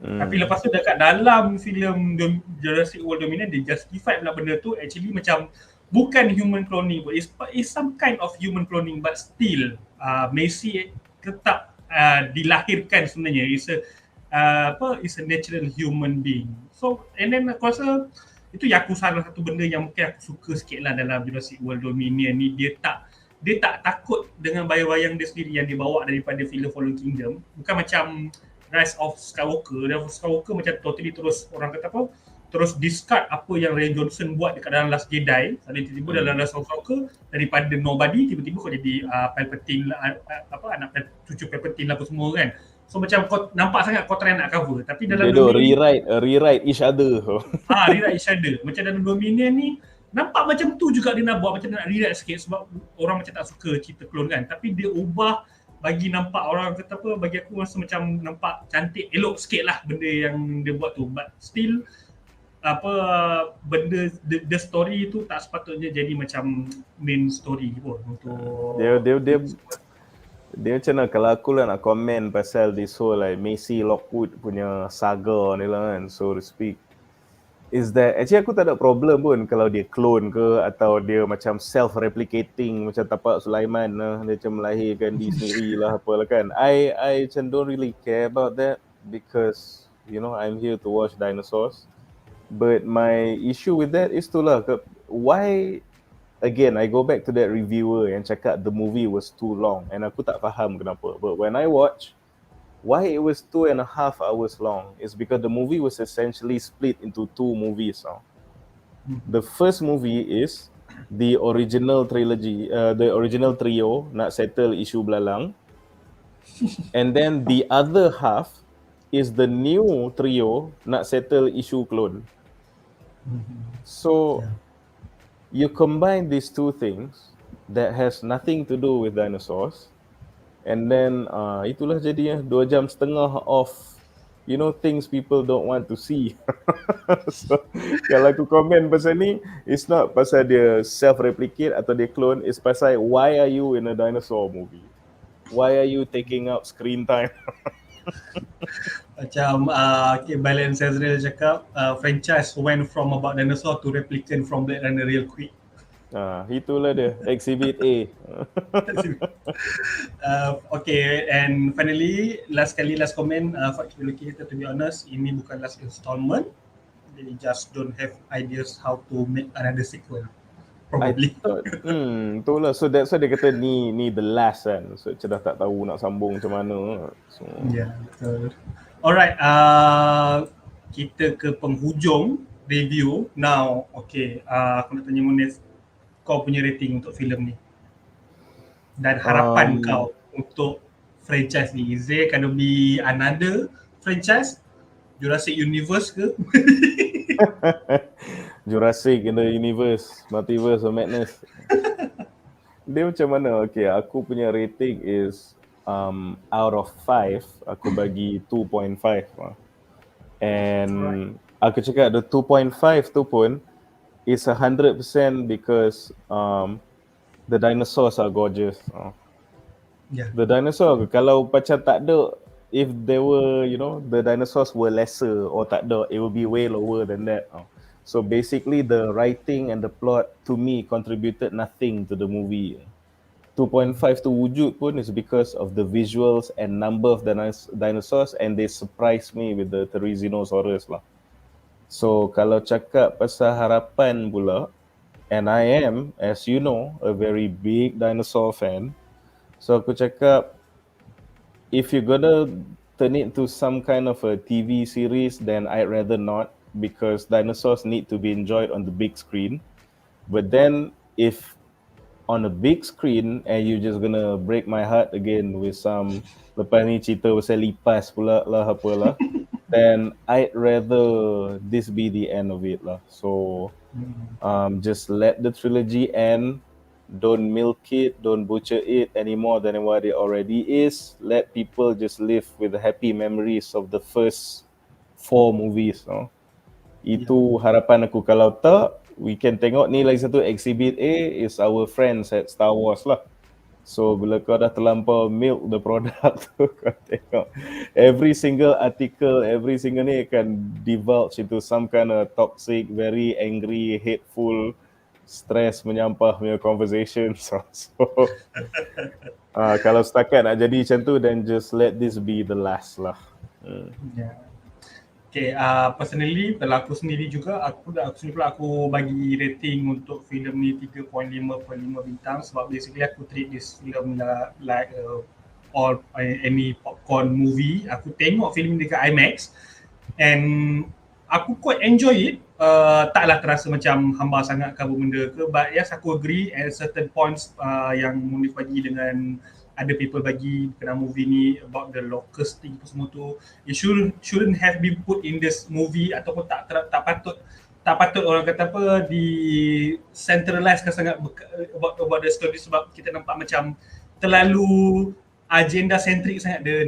Tapi lepas tu dekat dalam filem Jurassic World Dominion dia justify pula benda tu actually macam bukan human cloning, but it's some kind of human cloning, but still Messi tetap dilahirkan sebenarnya it's a natural human being. So and then aku rasa itu yang aku salah satu benda yang mungkin aku suka sikit lah dalam Jurassic World Dominion ni, dia tak takut dengan bayang-bayang dia sendiri yang dia bawa daripada filem Fallen Kingdom. Bukan macam Rise of Skywalker. Rise of Skywalker macam totally terus orang kata apa, terus discard apa yang Rian Johnson buat dekat dalam Last Jedi. Tiba-tiba dalam Rise of Skywalker daripada nobody tiba-tiba kau jadi Palpatine lah, anak cucu Palpatine lah apa semua kan. So macam kau nampak sangat kau try nak cover, tapi dalam
rewrite each other.
Rewrite each other. Macam dalam Dominion ni nampak macam tu juga dia nak buat, macam nak rewrite sikit sebab orang macam tak suka cerita clone kan. Tapi dia ubah bagi nampak orang kata apa, bagi aku rasa macam nampak cantik, elok sikit lah benda yang dia buat tu. But still benda the story tu tak sepatutnya jadi macam main story pun untuk
dia macam mana, kalau aku lah nak komen pasal this whole like Messi Lockwood punya saga ni lah kan, so to speak, is that actually aku tak ada problem pun kalau dia clone ke atau dia macam self-replicating macam tapak Sulaiman lah, dia macam melahirkan diri sendiri lah apalah kan. I macam don't really care about that because you know I'm here to watch dinosaurs. But my issue with that is tu lah, why again I go back to that reviewer yang cakap the movie was too long, and aku tak faham kenapa. But when I watch why it was 2.5 hours long is because the movie was essentially split into two movies. The first movie is the original trilogy, the original trio nak settle isu belalang, and then the other half is the new trio nak settle isu clone. So you combine these two things that has nothing to do with dinosaurs, and then itulah jadinya 2.5 jam of you know things people don't want to see. So kalau aku komen pasal ni, it's not pasal dia self-replicate atau dia clone, it's pasal why are you in a dinosaur movie? Why are you taking up screen time?
Macam Balance Azrael cakap franchise went from about dinosaur to replicant from Blade Runner real quick.
Itulah dia, exhibit A.
Okay, and finally last comment for Locator, to be honest, ini bukan last installment. They just don't have ideas how to make another sequel. Probably.
Itulah, so that's why dia kata ni the last kan. So macam dah tak tahu nak sambung macam mana. So
betul. Alright, kita ke penghujung review now. Okay, aku nak tanya Munif, kau punya rating untuk filem ni? dan harapan kau untuk franchise ni? Is there gonna be another franchise? Jurassic Universe ke?
Jurassic in the Universe, Multiverse of Madness. Dia macam mana? Okay, aku punya rating is out of 5, aku bagi 2.5 lah. And aku cakap the 2.5 tu pun is 100% because the dinosaurs are gorgeous.
Yeah.
The dinosaur, kalau macam tak ada, if they were, the dinosaurs were lesser or tak ada, it will be way lower than that. So basically the writing and the plot to me contributed nothing to the movie. 2.5 tu wujud pun is because of the visuals and number of the dinosaurs, and they surprised me with the Therizinosaurus lah. So kalau cakap pasal harapan pula, and I am, as you know, a very big dinosaur fan. So aku cakap, if you're gonna turn it to some kind of a TV series, then I'd rather not, because dinosaurs need to be enjoyed on the big screen. But then if on a big screen and you just gonna break my heart again with some, lepas ni cerita pasal lipas pula lah apalah, then I'd rather this be the end of it lah. So just let the trilogy end. Don't milk it, don't butcher it any more than what it already is. Let people just live with the happy memories of the first 4 movies. Itu harapan aku. Kalau tak, we can tengok ni lagi satu exhibit A is our friends at Star Wars lah. So bila kau dah terlampau milk the product tu, kau tengok every single article, every single ni akan divulge into some kind of toxic, very angry, hateful, stress menyampah punya conversation. So kalau setakat nak jadi macam tu, then just let this be the last lah.
Yeah. Okay, personally kalau aku sendiri juga, aku bagi rating untuk filem ni 3.5 bintang, sebab basically aku treat this film like all any popcorn movie. Aku tengok filem ni dekat IMAX and aku quite enjoy it. Taklah terasa macam hamba sangat ke apa benda ke, but yes, aku agree at certain points yang Munif bagi dengan ada people bagi kena movie ni about the locust thing semua tu, it shouldn't have been put in this movie, ataupun tak patut orang kata apa di centralizekan sangat about the story, sebab kita nampak macam terlalu agenda centric sangat the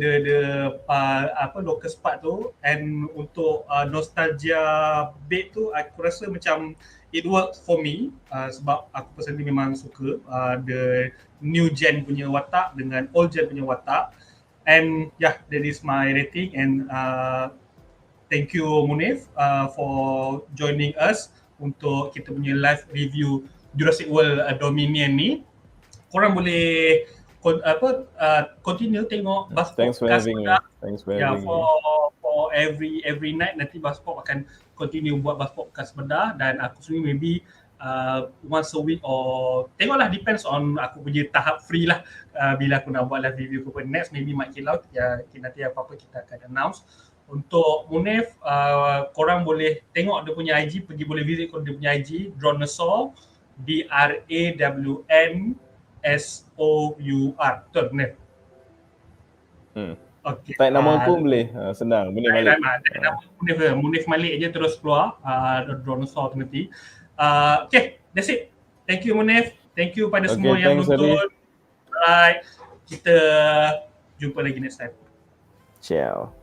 locust part tu. And untuk nostalgia bait tu, aku rasa macam it worked for me, sebab aku personally memang suka the new gen punya watak dengan old gen punya watak. And yeah, that is my rating. And thank you Munif for joining us untuk kita punya live review Jurassic World Dominion ni. Korang boleh continue tengok Bus
Thanks for
Podcast
having me. Thanks for having me.
For every night nanti Bus Pop akan continue buat Bus Podcast Bedah, dan aku sendiri maybe once a week or tengoklah, depends on aku punya tahap free lah, bila aku nak buat live review ke next, maybe might kill out ya, nanti apa-apa kita akan announce. Untuk Munif, korang boleh tengok dia punya IG, boleh visit dia punya IG Dronosaur, DRAWNSOUR. Betul Munif? Okay.
Tak nama pun boleh, senang, Munif Malik.
Munif Malik je terus keluar Dronosaur nanti. Okay, that's it. Thank you Munif. Thank you pada semua yang nonton. Alright, kita jumpa lagi next time.
Ciao.